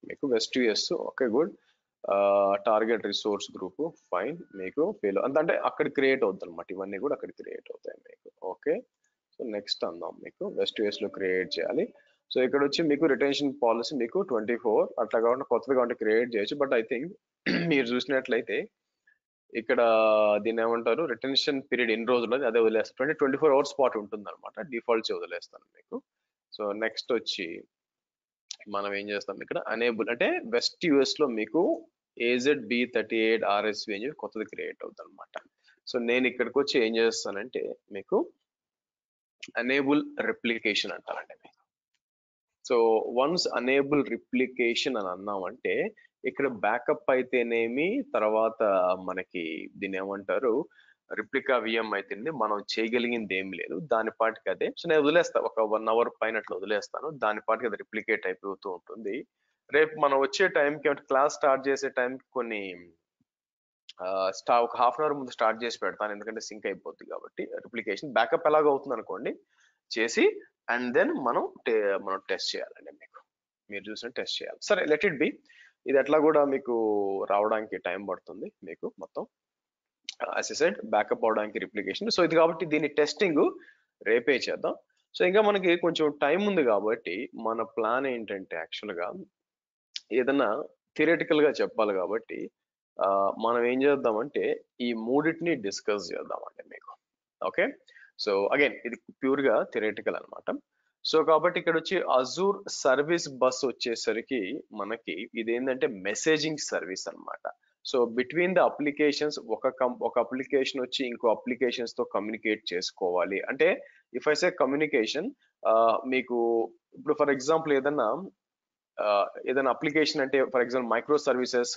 మీకు west US. Okay good. Target resource group fine. మీకు ఫెయిల్ అంటే అక్కడ క్రియేట్ అవుతుంది అనమాట. ఇవన్నీ కూడా అక్కడ క్రియేట్ అవుతాయి మీకు. ఓకే, సో నెక్స్ట్ అందాం మీకు వెస్ట్ యుఎస్ లో క్రియేట్ చేయాలి. సో ఇక్కడ వచ్చి మీకు రిటెన్షన్ పాలసీ మీకు 24 అట్లా కాకుండా కొత్తగా కావాలంటే క్రియేట్ చేయొచ్చు. బట్ ఐ థింక్ మీరు చూసినట్లయితే ఇక్కడ దీన్ని ఏమంటారు, రిటెన్షన్ పీరియడ్ ఎన్ని రోజులు అదే వదిలేస్తాను. 24 hours పాటు ఉంటుంది అనమాట. డిఫాల్ట్స్ వదిలేస్తాను మీకు. సో నెక్స్ట్ వచ్చి మనం ఏం చేస్తాం ఇక్కడ అనేబుల్ అంటే వెస్ట్ యుఎస్ లో మీకు AZB38 RSV అని చెప్పి కొత్తది క్రియేట్ అవుతుంది అనమాట. సో నేను ఇక్కడికి వచ్చి ఏం చేస్తానంటే మీకు అనేబుల్ రిప్లికేషన్ అంటారండి మీకు. సో వన్స్ అనేబుల్ రిప్లికేషన్ అని అన్నామంటే ఇక్కడ బ్యాకప్ అయితేనేమి, తర్వాత మనకి దీన్ని ఏమంటారు రిప్లికా VM అయితేనే మనం చేయగలిగింది ఏం లేదు. దాని పాటికి అదే. సో నేను వదిలేస్తాను, ఒక 1 hour పైన అట్లా వదిలేస్తాను. దాని పాటికి అది రిప్లికేట్ అయిపోతూ ఉంటుంది. రేపు మనం వచ్చే టైంకి అంటే క్లాస్ స్టార్ట్ చేసే టైంకి కొన్ని ఒక హాఫ్ అన్ అవర్ ముందు స్టార్ట్ చేసి పెడతాను, ఎందుకంటే సింక్ అయిపోద్ది కాబట్టి. రిప్లికేషన్ బ్యాకప్ ఎలాగ అవుతుంది అనుకోండి చేసి అండ్ దెన్ మనం టెస్ట్ చేయాలండి మీకు. మీరు చూసిన టెస్ట్ చేయాలి. సరే లెట్ ఇట్ బి. ఇది ఎట్లా కూడా మీకు రావడానికి టైం పడుతుంది మీకు మొత్తం అసెసెడ్ బ్యాకప్ అవడానికి రిప్లికేషన్. సో ఇది కాబట్టి దీని టెస్టింగ్ రేపే చేద్దాం. సో ఇంకా మనకి కొంచెం టైం ఉంది కాబట్టి మన ప్లాన్ ఏంటంటే యాక్చువల్గా ఏదన్నా థియరిటికల్ గా చెప్పాలి కాబట్టి మనం ఏం చేద్దామంటే ఈ మూడింటిని డిస్కస్ చేద్దామండి మీకు. ఓకే, సో అగైన్ ఇది ప్యూర్ గా థియరిటికల్ అనమాట. సో కాబట్టి ఇక్కడ వచ్చి అజూర్ సర్వీస్ బస్ వచ్చేసరికి మనకి ఇదేంటంటే మెసేజింగ్ సర్వీస్ అన్నమాట. సో బిట్వీన్ ద అప్లికేషన్స్ ఒక అప్లికేషన్ వచ్చి ఇంకో అప్లికేషన్స్ తో కమ్యూనికేట్ చేసుకోవాలి అంటే ఇఫ్ ఐ సే కమ్యూనికేషన్ మీకు ఇప్పుడు ఫర్ ఎగ్జాంపుల్ ఏదైనా అప్లికేషన్ అంటే for example micro services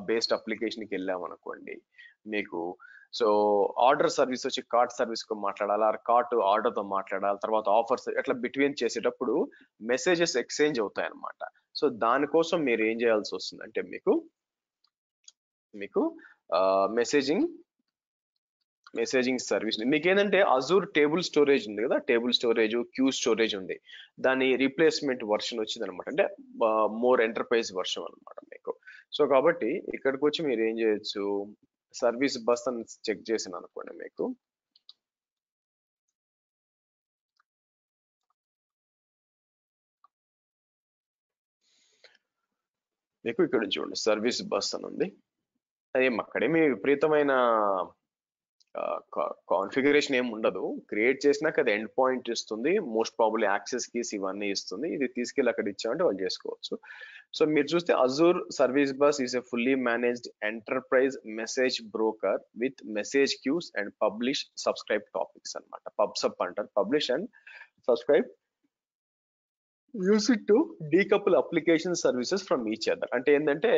based అప్లికేషన్కి వెళ్ళాం అనుకోండి మీకు. సో ఆర్డర్ సర్వీస్ వచ్చి కార్ట్ సర్వీస్ తో మాట్లాడాలి, ఆ కార్ట్ ఆర్డర్ తో మాట్లాడాలి, తర్వాత ఆఫర్స్ ఎట్లా బిట్వీన్ చేసేటప్పుడు మెసేజెస్ ఎక్స్చేంజ్ అవుతాయి అనమాట. సో దానికోసం మీరు ఏం చేయాల్సి వస్తుంది అంటే మీకు మెసేజింగ్ సర్వీస్ మీకు ఏంటంటే అజూర్ టేబుల్ స్టోరేజ్ ఉంది కదా, టేబుల్ స్టోరేజ్ క్యూ స్టోరేజ్ ఉంది, దాని రీప్లేస్మెంట్ వర్షన్ వచ్చింది అనమాట. అంటే మోర్ ఎంటర్ప్రైజ్ వర్షన్ అనమాట మీకు. సో కాబట్టి ఇక్కడికి వచ్చి మీరు ఏం చేయొచ్చు, సర్వీస్ బస్ అని చెక్ చేసిన అనుకోండి మీకు. ఇక్కడ చూడండి సర్వీస్ బస్ అని ఉంది. అక్కడేమి విపరీతమైన కాన్ఫిగరేషన్ ఏమి ఉండదు. క్రియేట్ చేసినాక అది ఎండ్ పాయింట్ ఇస్తుంది, మోస్ట్ ప్రాబబ్లీ యాక్సెస్ కీస్ ఇవన్నీ ఇస్తుంది. ఇది తీసుకెళ్ళి అక్కడ ఇచ్చామంటే వాళ్ళు చేసుకోవచ్చు. సో మీరు చూస్తే Azure service bus is a fully managed enterprise message broker with message queues and publish subscribe topics అనమాట. పబ్సబ్ అంటారు, publish and subscribe. Use it to decouple application services from each other. అంటే ఏంటంటే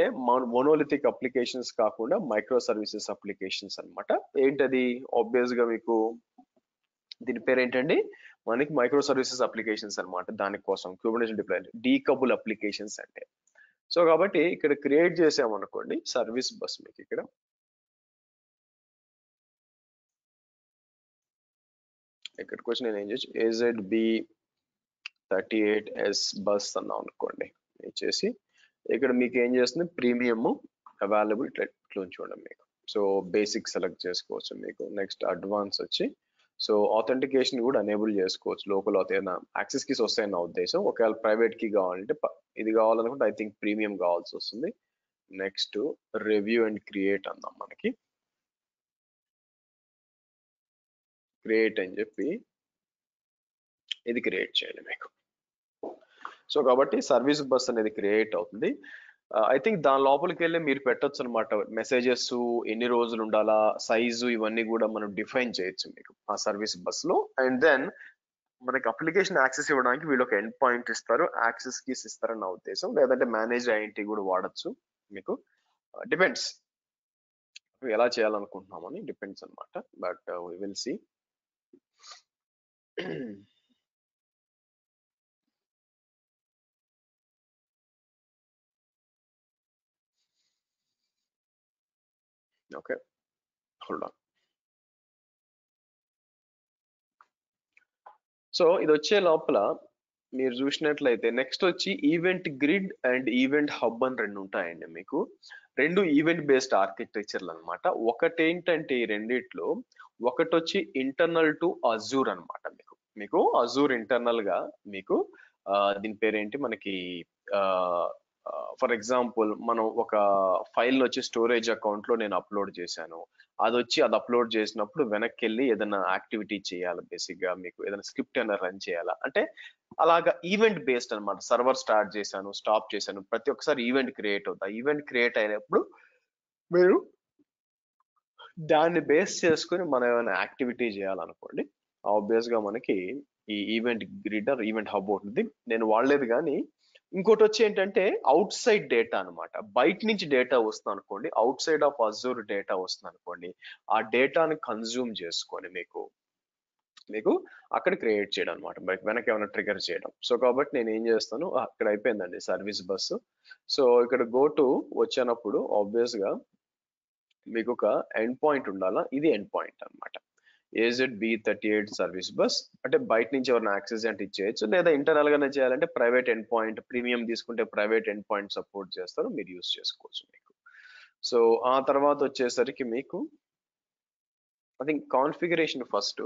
monolithic applications కాకుండా micro services applications అనమాట. ఏంటది obvious గా మీకు దీని పేరు ఏంటండి, మనకి మైక్రో సర్వీసెస్ అప్లికేషన్స్ అనమాట. దానికోసం కుబర్నెటిస్ డిప్లాయ్ డీకపుల్ అప్లికేషన్స్ అంటే. సో కాబట్టి ఇక్కడ క్రియేట్ చేసామనుకోండి సర్వీస్ బస్ మీకు ఇక్కడ ఇక్కడికి వచ్చి నేను ఏం చేయొచ్చు AZB38S బస్ అన్నాం అనుకోండి ఇచ్చేసి ఇక్కడ మీకు ఏం చేస్తుంది ప్రీమియం అవైలబుల్ ఇట్లా చూడండి మీకు. సో బేసిక్ సెలెక్ట్ చేసుకోవచ్చు మీకు. నెక్స్ట్ అడ్వాన్స్ వచ్చి సో ఆథెంటికేషన్ కూడా ఎనేబుల్ చేసుకోవచ్చు. లోకల్ యాక్సెస్ కీస్ వస్తాయని నా ఉద్దేశం. ఒకవేళ ప్రైవేట్ కీ కావాలంటే ఇది కావాలనుకుంటే ఐ థింక్ ప్రీమియం కావాల్సి వస్తుంది. నెక్స్ట్ రివ్యూ అండ్ క్రియేట్ అందాం మనకి. క్రియేట్ అని చెప్పి ఇది క్రియేట్ చేయండి మీకు. సో కాబట్టి సర్వీస్ బస్ అనేది క్రియేట్ అవుతుంది. ఐ థింక్ దాని లోపలికి వెళ్ళి మీరు పెట్టొచ్చు అనమాట. మెసేజెస్ ఎన్ని రోజులు ఉండాలా, సైజు ఇవన్నీ కూడా మనం డిఫైన్ చేయొచ్చు మీకు ఆ సర్వీస్ బస్ లో. అండ్ దెన్ మనకి అప్లికేషన్ యాక్సెస్ ఇవ్వడానికి వీళ్ళు ఒక ఎండ్ పాయింట్ ఇస్తారు, యాక్సెస్ కీస్ ఇస్తారని నా ఉద్దేశం. లేదంటే మేనేజ్ ఐఎన్టీ కూడా వాడచ్చు మీకు. డిపెండ్స్ ఎలా చేయాలనుకుంటున్నామని డిపెండ్స్ అనమాట. But we will see. Okay, hold on. So ఇది వచ్చే లోపల మీరు చూసినట్లయితే నెక్స్ట్ వచ్చి event grid and event hub అని రెండు ఉంటాయండి మీకు. రెండు ఈవెంట్ బేస్డ్ ఆర్కిటెక్చర్లు అనమాట. ఒకటి ఏంటంటే ఈ రెండిట్లో ఒకటి వచ్చి ఇంటర్నల్ టు అజూర్ అనమాట. మీకు మీకు అజూర్ ఇంటర్నల్ గా మీకు దీని పేరేంటి మనకి ఫర్ ఎగ్జాంపుల్ మనం ఒక ఫైల్ వచ్చి స్టోరేజ్ అకౌంట్ లో నేను అప్లోడ్ చేశాను. అది అప్లోడ్ చేసినప్పుడు వెనక్కి వెళ్ళి ఏదైనా యాక్టివిటీ చేయాలి, బేసిక్ గా మీకు ఏదైనా స్క్రిప్ట్ అయినా రన్ చేయాలా అంటే అలాగా ఈవెంట్ బేస్డ్ అనమాట. సర్వర్ స్టార్ట్ చేశాను, స్టాప్ చేశాను, ప్రతి ఒక్కసారి ఈవెంట్ క్రియేట్ అవుతుంది. ఈవెంట్ క్రియేట్ అయినప్పుడు మీరు దాన్ని బేస్ చేసుకుని మనం ఏమైనా యాక్టివిటీ చేయాలనుకోండి, ఆబ్వియస్ గా మనకి ఈ event grid or event hub ఉంటుంది. నేను వాడలేదు కానీ ఇంకోటి వచ్చి ఏంటంటే అవుట్ సైడ్ డేటా అనమాట. బయట నుంచి డేటా వస్తుంది అనుకోండి, out side of Azure data వస్తుంది అనుకోండి, ఆ డేటాని కన్జ్యూమ్ చేసుకొని మీకు మీకు అక్కడ క్రియేట్ చేయడం అనమాట, బయట వెనక ఏమైనా ట్రిగర్ చేయడం. సో కాబట్టి నేను ఏం చేస్తాను, అక్కడ అయిపోయిందండి సర్వీస్ బస్సు. సో ఇక్కడ గో టు వచ్చినప్పుడు ఆబ్వియస్ గా మీకు ఒక ఎండ్ పాయింట్ ఉండాలా. ఇది ఎండ్ పాయింట్ అనమాట. AZB38 సర్వీస్ బస్ అంటే బయట నుంచి ఎవరైనా యాక్సెస్ అంటే ఇచ్చేయచ్చు, లేదా ఇంటర్నల్ గానే చేయాలంటే ప్రైవేట్ ఎండ్ పాయింట్, ప్రీమియం తీసుకుంటే ప్రైవేట్ ఎండ్ పాయింట్ సపోర్ట్ చేస్తారు, మీరు యూస్ చేసుకోవచ్చు మీకు. సో ఆ తర్వాత వచ్చేసరికి మీకు I think configuration first.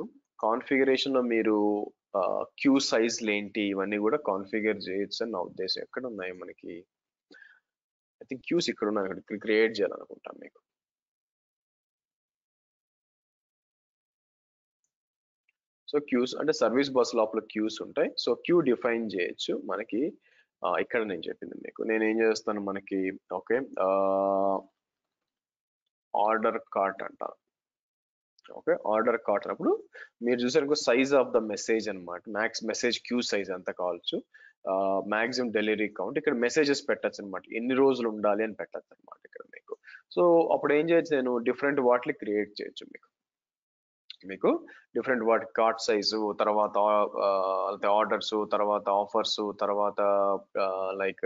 Configuration లో మీరు క్యూ సైజ్లు ఏంటి ఇవన్నీ కూడా కాన్ఫిగర్ చేయొచ్చు అని నా ఉద్దేశం. ఎక్కడ ఉన్నాయి మనకి, ఐ థింక్ క్యూస్ ఇక్కడ ఉన్నాయి, ఇక్కడ క్రియేట్ చేయాలనుకుంటాం మీకు. సో క్యూస్ అంటే సర్వీస్ బస్ లోపల క్యూస్ ఉంటాయి. సో క్యూ డిఫైన్ చేయొచ్చు మనకి. ఇక్కడ నేను చెప్పింది మీకు. నేను ఏం చేస్తాను మనకి, ఓకే ఆర్డర్ కార్ట్ అంట. ఓకే ఆర్డర్ కార్ట్ అన్నప్పుడు మీరు చూసారు సైజ్ ఆఫ్ ద మెసేజ్ అనమాట. మ్యాక్స్ మెసేజ్ క్యూ సైజ్ ఎంత కావచ్చు, మాక్సిమం డెలివరీ కౌంట్, ఇక్కడ మెసేజెస్ పెట్టచ్చు అనమాట, ఎన్ని రోజులు ఉండాలి అని పెట్టచ్చు అనమాట ఇక్కడ మీకు. సో అప్పుడు ఏం చేయొచ్చు, నేను డిఫరెంట్ వాటిని క్రియేట్ చేయొచ్చు మీకు. మీకు డిఫరెంట్ వాటి కార్ట్ సైజు, తర్వాత ఆర్డర్స్, తర్వాత ఆఫర్స్, తర్వాత లైక్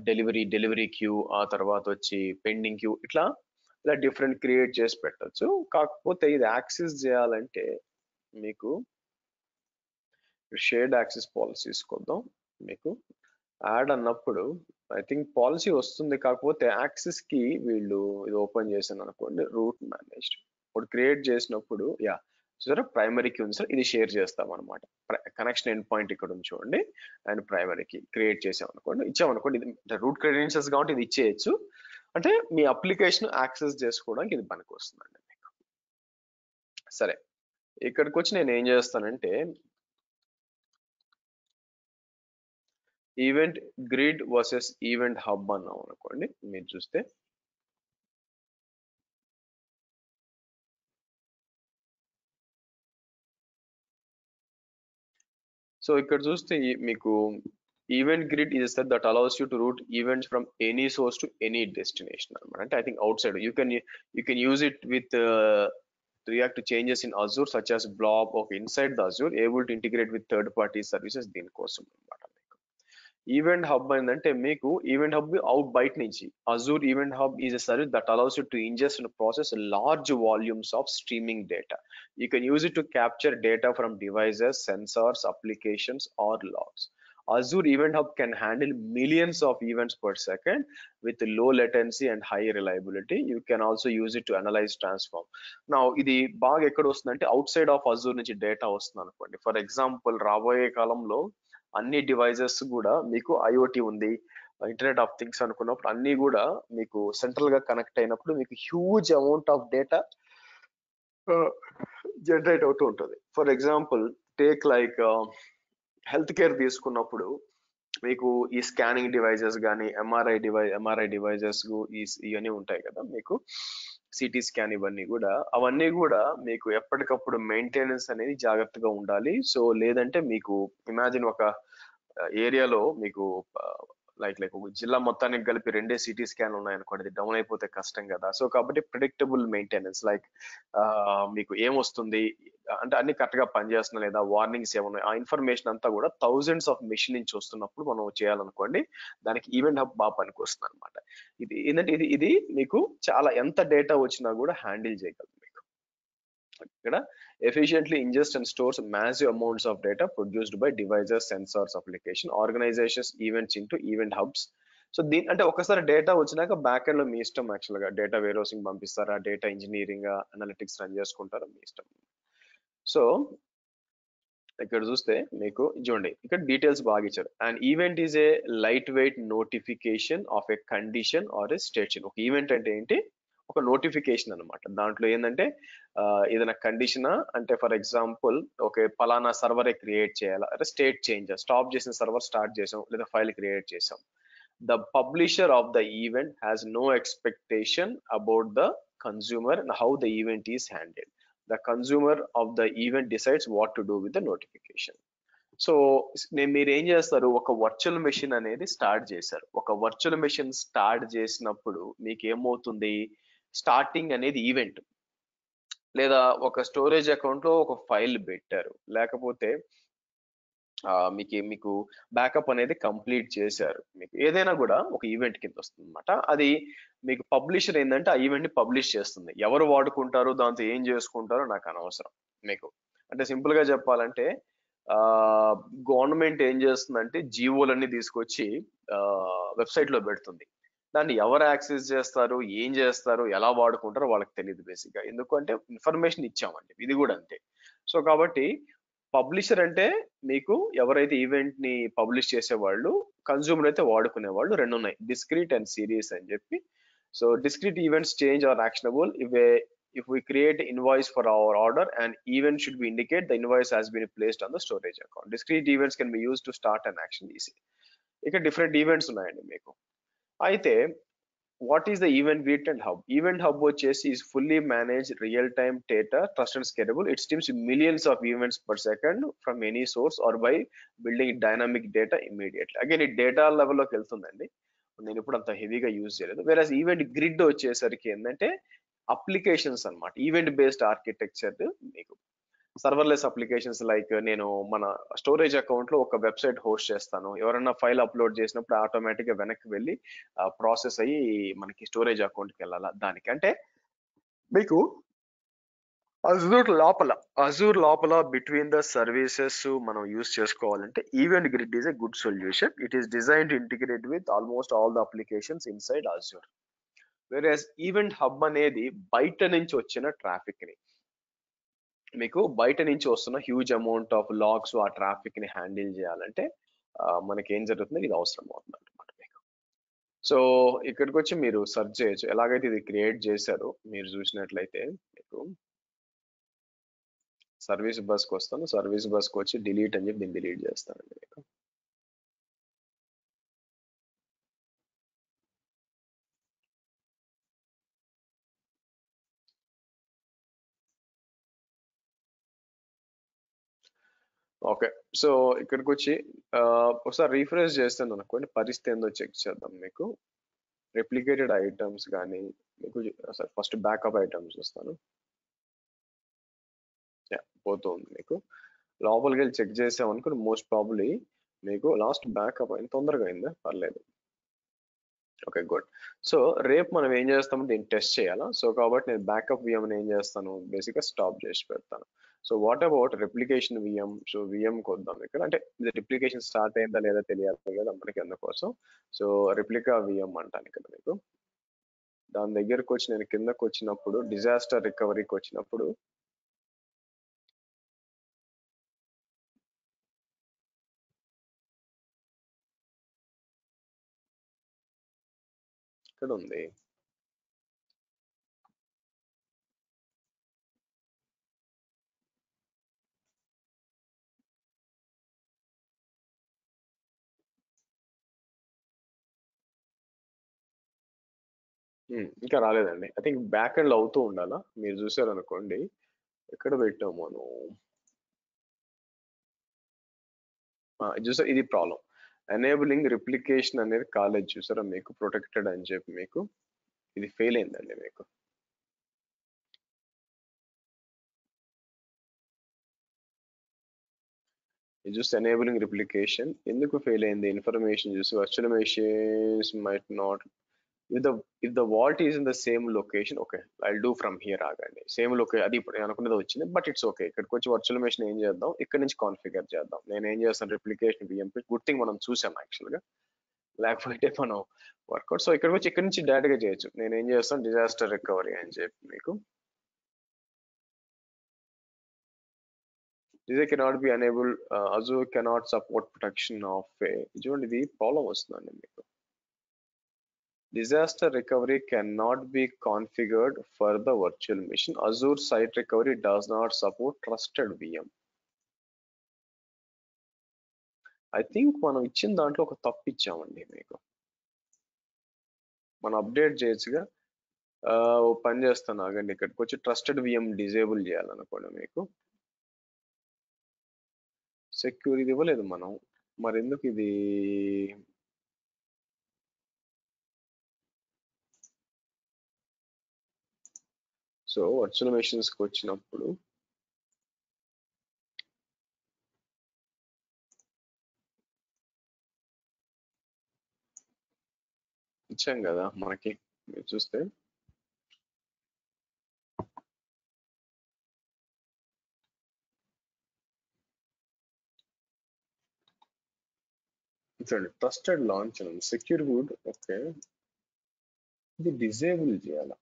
డెలివరీ క్యూ, ఆ తర్వాత వచ్చి పెండింగ్ క్యూ, ఇట్లా ఇలా డిఫరెంట్ క్రియేట్ చేసి పెట్టచ్చు. కాకపోతే ఇది యాక్సెస్ చేయాలంటే మీకు షేర్డ్ యాక్సెస్ పాలసీ తీసుకొద్దాం. మీకు యాడ్ అన్నప్పుడు ఐ థింక్ పాలసీ వస్తుంది, కాకపోతే యాక్సెస్ కి వీళ్ళు ఇది ఓపెన్ చేశాను అనుకోండి, రూట్ మేనేజ్డ్ ఇప్పుడు క్రియేట్ చేసినప్పుడు చూసారా ప్రైమరీకి ఉంది సార్, ఇది షేర్ చేస్తాం అనమాట. కనెక్షన్ ఎండ్ పాయింట్ ఇక్కడ ఉంది చూడండి, అండ్ ప్రైమరీకి క్రియేట్ చేసాం అనుకోండి, ఇచ్చామనుకోండి, ఇది రూట్ క్రెడెన్షియల్స్ కాబట్టి ఇది ఇచ్చేయచ్చు. అంటే మీ అప్లికేషన్ యాక్సెస్ చేసుకోవడానికి ఇది పనికి వస్తుందండి మీకు. సరే ఇక్కడికి వచ్చి నేను ఏం చేస్తానంటే event grid versus event hub అన్నాం అనుకోండి. మీరు చూస్తే సో ఇక్కడ చూస్తే మీకు event grid is that that allows you to route events from any source to any destination అనమాట. అంటే I think outside you can use it with react to changes in Azure such as blob of inside the Azure, able to integrate with third party services దీనికోసం అనమాట. Event hub ఏంటంటే మీకు event hub out బయట నుంచి. Azure event hub is a service that allows you to ingest and process large volumes of streaming data. You can use it to capture data from devices, sensors, applications or logs. Azure Event Hub can handle millions of events per second with low latency and high reliability. You can also use it to analyze, transform. Now, ఇది బాగా ఎక్కడ వస్తుందంటే out side of Azure నుంచి data వస్తుంది అనుకోండి. For example రాబోయే కాలంలో అన్ని డివైజెస్ కూడా మీకు ఐఓటీ ఉంది, ఇంటర్నెట్ ఆఫ్ థింగ్స్ అనుకున్నప్పుడు అన్ని కూడా మీకు సెంట్రల్ గా కనెక్ట్ అయినప్పుడు మీకు huge amount of data generate అవుతూ ఉంటుంది. For example take like health care తీసుకున్నప్పుడు మీకు ఈ స్కానింగ్ డివైజెస్ కానీ ఎంఆర్ఐ డివైజెస్ ఇవన్నీ ఉంటాయి కదా మీకు, సిటీ స్కాన్ అవన్నీ కూడా మీకు ఎప్పటికప్పుడు మెయింటెనెన్స్ అనేది జాగ్రత్తగా ఉండాలి. సో లేదంటే మీకు ఇమాజిన్ ఒక ఏరియాలో మీకు లైక్ ఒక జిల్లా మొత్తానికి కలిపి రెండే సిటీ స్కాన్ ఉన్నాయనుకోండి, అది డౌన్ అయిపోతే కష్టం కదా. సో కాబట్టి ప్రిడిక్టబుల్ మెయింటెనెన్స్ లైక్ మీకు ఏమొస్తుంది అంటే అన్ని కరెక్ట్ గా పనిచేస్తున్నా లేదా, వార్నింగ్స్ ఏమున్నాయి, ఆ ఇన్ఫర్మేషన్ అంతా కూడా థౌజండ్స్ ఆఫ్ మెషిన్ నుంచి వస్తున్నప్పుడు మనం చేయాలనుకోండి, దానికి ఈవెంట్ హబ్ బాగా పనికి వస్తుంది అనమాట. ఇది ఏంటంటే ఇది మీకు చాలా ఎంత డేటా వచ్చినా కూడా హ్యాండిల్ చేయగలదు. మీకు ఇక్కడ efficiently ingest and stores massive amounts of data produced by devices, sensors, application, organizations events into event hubs. So దీని అంటే ఒకసారి డేటా వచ్చినాక బ్యాక్ ఎండ్ లో మీ ఇష్టం, యాక్చువల్ గా డేటా వేర్ హౌసింగ్ పంపిస్తారా, డేటా ఇంజనీరింగ్ అనలిటిక్స్ రన్ చేసుకుంటారా, మీ ఇష్టం. సో ఇక్కడ చూస్తే మీకు చూడండి, ఇక్కడ డీటెయిల్స్ బాగా ఇచ్చారు. And event is a light weight notification off A condition or A state. ఒక ఈవెంట్ అంటే ఏంటి, ఒక నోటిఫికేషన్ అన్నమాట. దాంట్లో ఏంటంటే ఏదైనా కండిషన్ అంటే ఫర్ ఎగ్జాంపుల్ ఓకే పలానా సర్వర్ క్రియేట్ చేయాలా, అంటే స్టేట్ చేంజ్, స్టాప్ చేసిన సర్వర్ స్టార్ట్ చేసాం లేదా ఫైల్ క్రియేట్ చేసాం. The publisher of the event has no expectation about the consumer and how the event is handled. The consumer of the event decides what to do with the notification. So మీరు ఏం చేస్తారు, ఒక virtual machine అనేది start చేశారు. ఒక virtual machine start చేసినప్పుడు మీకు ఏమవుతుంది, స్టార్టింగ్ అనేది ఈవెంట్, లేదా ఒక స్టోరేజ్ అకౌంట్ లో ఒక ఫైల్ పెట్టారు, లేకపోతే మీకు బ్యాకప్ అనేది కంప్లీట్ చేశారు, మీకు ఏదైనా కూడా ఒక ఈవెంట్ కింద వస్తుంది అనమాట. అది మీకు పబ్లిషర్ ఏంటంటే ఆ ఈవెంట్ ని పబ్లిష్ చేస్తుంది. ఎవరు వాడుకుంటారు, దాంతో ఏం చేసుకుంటారో నాకు అనవసరం. మీకు అంటే సింపుల్ గా చెప్పాలంటే గవర్నమెంట్ ఏం చేస్తుందంటే జీవోలన్నీ తీసుకొచ్చి వెబ్సైట్ లో పెడుతుంది. దాన్ని ఎవరు యాక్సెస్ చేస్తారు, ఏం చేస్తారు, ఎలా వాడుకుంటారో వాళ్ళకి తెలియదు బేసిక్ గా. ఎందుకంటే ఇన్ఫర్మేషన్ ఇచ్చామండి, ఇది కూడా అంతే. సో కాబట్టి పబ్లిషర్ అంటే మీకు ఎవరైతే ఈవెంట్ ని పబ్లిష్ చేసేవాళ్ళు, కన్స్యూమర్ అయితే వాడుకునే వాళ్ళు, రెండు ఉన్నాయి, డిస్క్రీట్ అండ్ సీరియస్ అని చెప్పి. So discrete events change are actionable if we create invoice for our order, and event should be indicate the invoice has been placed on the storage account. Discrete events can be used to start an action easy. ఇక different events ఉన్నాయండి మీకు. అయితే what is the event grid and hub? Event hub వచ్చేసి is fully manage real time data, trust and scalable. It streams millions of events per second from any source or by building dynamic data immediately. Again ఈ data లెవెల్లోకి వెళ్తుందండి, నేను ఇప్పుడు అంత హెవీగా use చేయలేదు. వేరే ఈవెంట్ గ్రిడ్ వచ్చేసరికి ఏంటంటే అప్లికేషన్స్ అన్నమాట, ఈవెంట్ బేస్డ్ ఆర్కిటెక్చర్. మీకు సర్వర్లెస్ అప్లికేషన్స్ లైక్ నేను మన స్టోరేజ్ అకౌంట్ లో ఒక వెబ్సైట్ హోస్ట్ చేస్తాను, ఎవరైనా ఫైల్ అప్లోడ్ చేసినప్పుడు ఆటోమేటిక్ గా వెనక్కి వెళ్ళి ప్రాసెస్ అయ్యి మనకి స్టోరేజ్ అకౌంట్ కి వెళ్ళాలా, దానికి అంటే మీకు అజూర్ లోపల బిట్వీన్ ద సర్వీసెస్ మనం యూస్ చేసుకోవాలంటే event grid is a good solution. It is design to integrate with almost all the applications inside Azure. Whereas event hub అనేది బయట నుంచి వచ్చిన ట్రాఫిక్ ని, మీకు బయట నుంచి వస్తున్న హ్యూజ్ అమౌంట్ ఆఫ్ లాగ్స్ ఆ ట్రాఫిక్ ని హ్యాండిల్ చేయాలంటే మనకి ఏం జరుగుతుంది, ఇది అవసరం అవుతుంది అనమాట మీకు. సో ఇక్కడికి వచ్చి మీరు సెర్చ్ చేయొచ్చు, ఎలాగైతే ఇది క్రియేట్ చేశారో మీరు చూసినట్లయితే మీకు సర్వీస్ బస్కి వస్తాను, సర్వీస్ బస్కి వచ్చి డిలీట్ అని చెప్పి దీన్ని డిలీట్ చేస్తానండి మీకు. ఓకే, సో ఇక్కడికి వచ్చి ఒకసారి రీఫ్రెష్ చేస్తాను అనుకోండి, పరిస్థితి ఏందో చెక్ చేద్దాం. మీకు రెప్లికేటెడ్ ఐటమ్స్ కానీ మీకు ఫస్ట్ బ్యాకప్ ఐటమ్స్ చూస్తాను, పోతుంది మీకు. లోపలికి వెళ్ళి చెక్ చేసాం అనుకోండి, మోస్ట్ ప్రాబ్లీ మీకు లాస్ట్ బ్యాకప్ అయిన తొందరగా అయిందా, పర్లేదు. Okay good. సో రేపు మనం ఏం చేస్తాము, దీన్ని టెస్ట్ చేయాలా. సో కాబట్టి నేను బ్యాకప్ విఎం ఏం చేస్తాను, బేసిక్గా స్టాప్ చేసి పెడతాను. So what about replication VM? So విఎంకి వద్దాం ఇక్కడ, అంటే ఇది రిప్లికేషన్ స్టార్ట్ అయిందా లేదా తెలియాలి కదా మనకి అందుకోసం. సో రిప్లికా విఎం అంటాను ఇక్కడ మీకు. దాని దగ్గరకు వచ్చి నేను కిందకు వచ్చినప్పుడు డిజాస్టర్ రికవరీకి వచ్చినప్పుడు ఇక్కడ ఉంది. ఇంకా రాలేదండి. ఐ థింక్ బ్యాక్ ఎండ్ అవుతూ ఉండాలా. మీరు చూసారనుకోండి, ఎక్కడ పెట్టాము మనం. ఇది చూసారా, ఇది ప్రాబ్లం. ఎనేబులింగ్ రిప్లికేషన్ అనేది కాలేజ్ చూసారా మీకు, ప్రొటెక్టెడ్ అని చెప్పి మీకు ఇది ఫెయిల్ అయిందండి మీకు. ఇది చూస్తే ఎనేబులింగ్ రిప్లికేషన్ ఎందుకు ఫెయిల్ అయింది, ఇన్ఫర్మేషన్ చూసి virtual machines might not if the vault is in the same location, okay, I'll do from here ఆగండి. సేమ్ లొకేషన్ అది ఇప్పుడు నేను అనుకున్నది వచ్చింది, బట్ ఇట్స్ ఓకే. ఇక్కడికి వచ్చి వర్చువల్ మెషిన్ ఏం చేద్దాం, ఇక్కడ నుంచి కాన్ఫిగర్ చేద్దాం. నేను ఏం చేస్తాను, రిప్లికేషన్ విఎంపి గుడ్ థింగ్ మనం చూసాం యాక్చువల్ గా, లేకపోతే మనం వర్కౌట్. సో ఇక్కడికి వచ్చి ఇక్కడ నుంచి డైరెక్ట్ గా చేయొచ్చు. నేను ఏం చేస్తాను, డిజాస్టర్ రికవరీ అని చెప్పి మీకు This cannot be enabled. Azure cannot support protection of చూడండి, ఇది ప్రాబ్లం వస్తుందండి మీకు. Disaster recovery cannot be configured for the virtual machine. Azure Site Recovery does not support trusted VM. I think మనం ఇచ్చిన దాంట్లో ఒక తప్పు ఇచ్చామండి మీకు. మనం అప్డేట్ చేయొచ్చుగా. పని చేస్తాను ఆగండి, ఇక్కడికి వచ్చి ట్రస్టెడ్ విఎం డిజేబుల్ చేయాలనుకోండి మీకు. సెక్యూర్ ఇది ఇవ్వలేదు మనం, మరి ఎందుకు ఇది. సో వర్చువల్ మెషిన్స్కి వచ్చినప్పుడు ఇచ్చాం కదా మనకి, మీరు చూస్తే చూడండి, ట్రస్టెడ్ లాంచ్ ఉంది, సెక్యూర్ బూట్. ఓకే, ఇది డిజేబుల్ చేయాల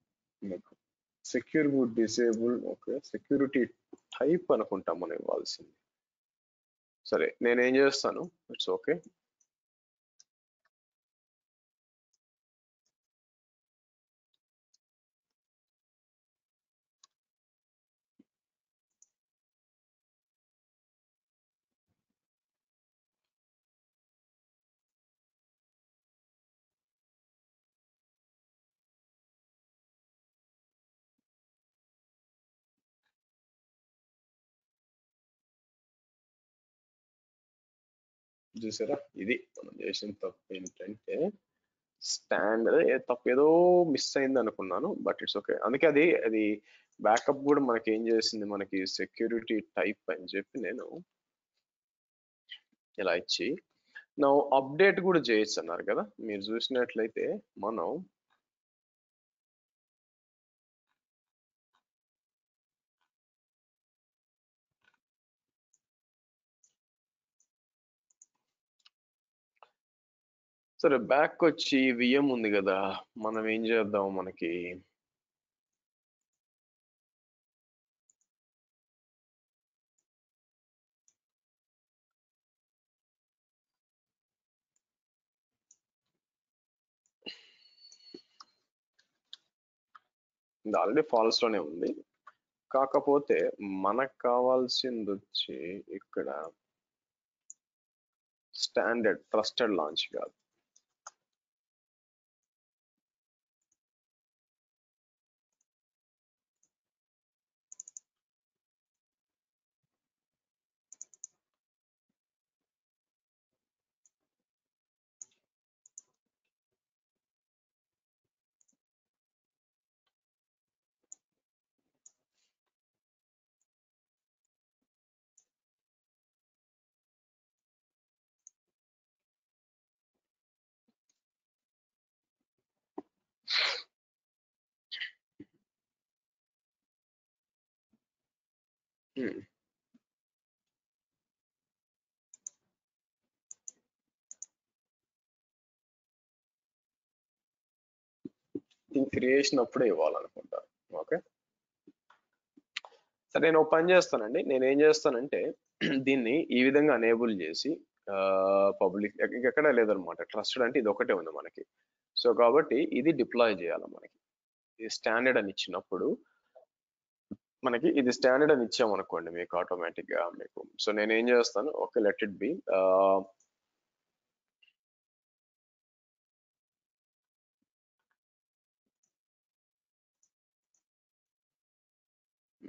మీకు. Secure boot disable. Okay, security type అనుకుంటాం మనం ఇవ్వాల్సింది. సరే, నేనేం చేస్తాను, ఇట్స్ ఓకే. చూసారా, ఇది మనం చేసిన తప్పు ఏంటంటే స్టాండర్డ్ తప్పు, ఏదో మిస్ అయింది అనుకున్నాను, బట్ ఇట్స్ ఓకే. అందుకే అది అది బ్యాకప్ కూడా మనకి ఏం చేసింది, మనకి సెక్యూరిటీ టైప్ అని చెప్పి నేను ఇలా ఇచ్చి నా అప్డేట్ కూడా చేయొచ్చు అన్నారు కదా. మీరు చూసినట్లయితే మనం సరే బ్యాక్ వచ్చి విఎం ఉంది కదా, మనం ఏం చేద్దాం, మనకి ఇది ఆల్రెడీ ఫాల్స్ లోనే ఉంది. కాకపోతే మనకు కావాల్సింది వచ్చి ఇక్కడ స్టాండర్డ్ ట్రస్టెడ్ లాంచ్ కాదు. దీని క్రియేషన్ అప్పుడే ఇవ్వాలనుకుంటారు. ఓకే, సరే నేను ఒక పని చేస్తానండి. నేను ఏం చేస్తానంటే దీన్ని ఈ విధంగా ఎనేబుల్ చేసి పబ్లిక్ ఇంకెక్కడా లేదనమాట. ట్రస్టెడ్ అంటే ఇది ఒకటే ఉంది మనకి. సో కాబట్టి ఇది డిప్లాయ్ చేయాలి మనకి. ఇది స్టాండర్డ్ అని ఇచ్చినప్పుడు మనకి ఇది స్టాండర్డ్ అని ఇచ్చామనుకోండి మీకు ఆటోమేటిక్ గా మీకు. సో నేను ఏం చేస్తాను, ఓకే లెట్ ఇట్ బి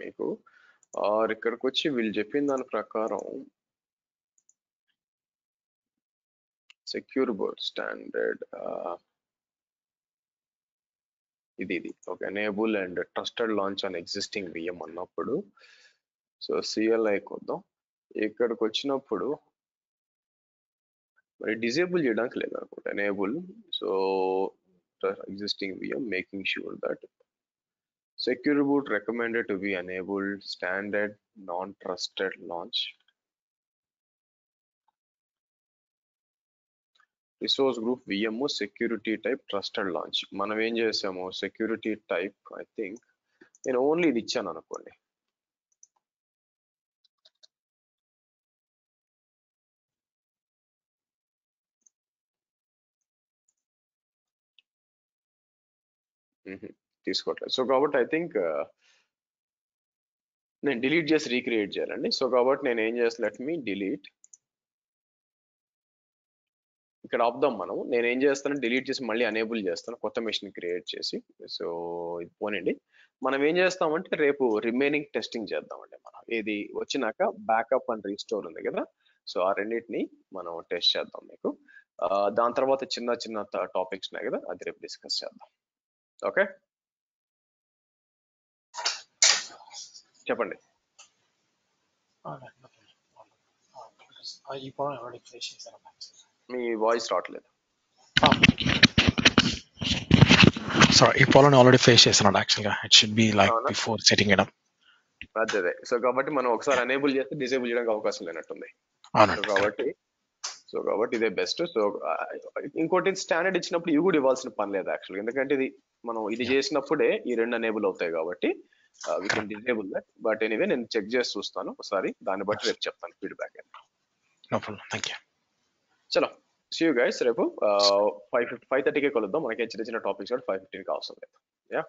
మీకు ఇక్కడికి వచ్చి వీళ్ళు చెప్పిన దాని ప్రకారం సెక్యూర్ బోర్డ్ స్టాండర్డ్ ఇది okay enable and trusted launch on existing VM అన్నప్పుడు సో సిఎల్ఐ కొద్దాం ఇక్కడికి వచ్చినప్పుడు మరి డిజేబుల్ చేయడానికి లేదనుకుంటా enable so existing VM making sure that secure boot recommended to be enabled standard non-trusted launch resource group VM security type trusted launch మనం ఏం చేసాము security type I think నేను ఓన్లీ ఇది ఇచ్చాను అనుకోండి తీసుకోవట్లేదు సో కాబట్టి ఐ థింక్ నేను డిలీట్ చేసి రీక్రియేట్ చేయాలండి సో కాబట్టి నేను ఏం చేస్తాను లెట్ మీ డిలీట్ ఇక్కడ ఆపుదాం మనం నేను ఏం చేస్తాను డిలీట్ చేసి మళ్ళీ అనేబుల్ చేస్తాను కొత్త మెషిన్ క్రియేట్ చేసి సో ఇది పోనండి మనం ఏం చేస్తామంటే రేపు రిమైనింగ్ టెస్టింగ్ చేద్దామండి మనం ఇది వచ్చినాక బ్యాకప్ అండ్ రీస్టోర్ ఉంది కదా సో ఆ రెండింటిని మనం టెస్ట్ చేద్దాం మీకు దాని తర్వాత చిన్న చిన్న టాపిక్స్ ఉన్నాయి కదా అది రేపు డిస్కస్ చేద్దాం ఓకే చెప్పండి మీ వాయిస్ రావట్లేదు Sorry, ఈ ప్రాబ్లమ్ ఆల్రెడీ ఫేస్ చేస్తున్నాను యాక్చువల్గా it should be like before setting it up అదే సో కాబట్టి మనం ఒకసారి ఎనేబుల్ చేస్తే డిసేబుల్ చేయడానికి అవకాశం లేనట్టుంది సో కాబట్టి ఇదే బెస్ట్ సో ఇంకోటి స్టాండర్డ్ ఇచ్చినప్పుడు ఇవి కూడా ఇవ్వాల్సిన పని లేదు యాక్చువల్గా ఎందుకంటే ఇది మనం ఇది చేసినప్పుడే ఈ రెండు ఎనేబుల్ అవుతాయి కాబట్టి we can disable that but anyway నేను చెక్ చేసి చూస్తాను ఒకసారి దాన్ని బట్టి రేపు చెప్తాను ఫీడ్బ్యాక్ నో ప్రాబ్లం థాంక్యూ చలో see you guys రేపు 5:30కి కలుద్దాం మనకి చిన్న చిన్న టాపిక్స్ 5:15కి అవసరం లేదు యా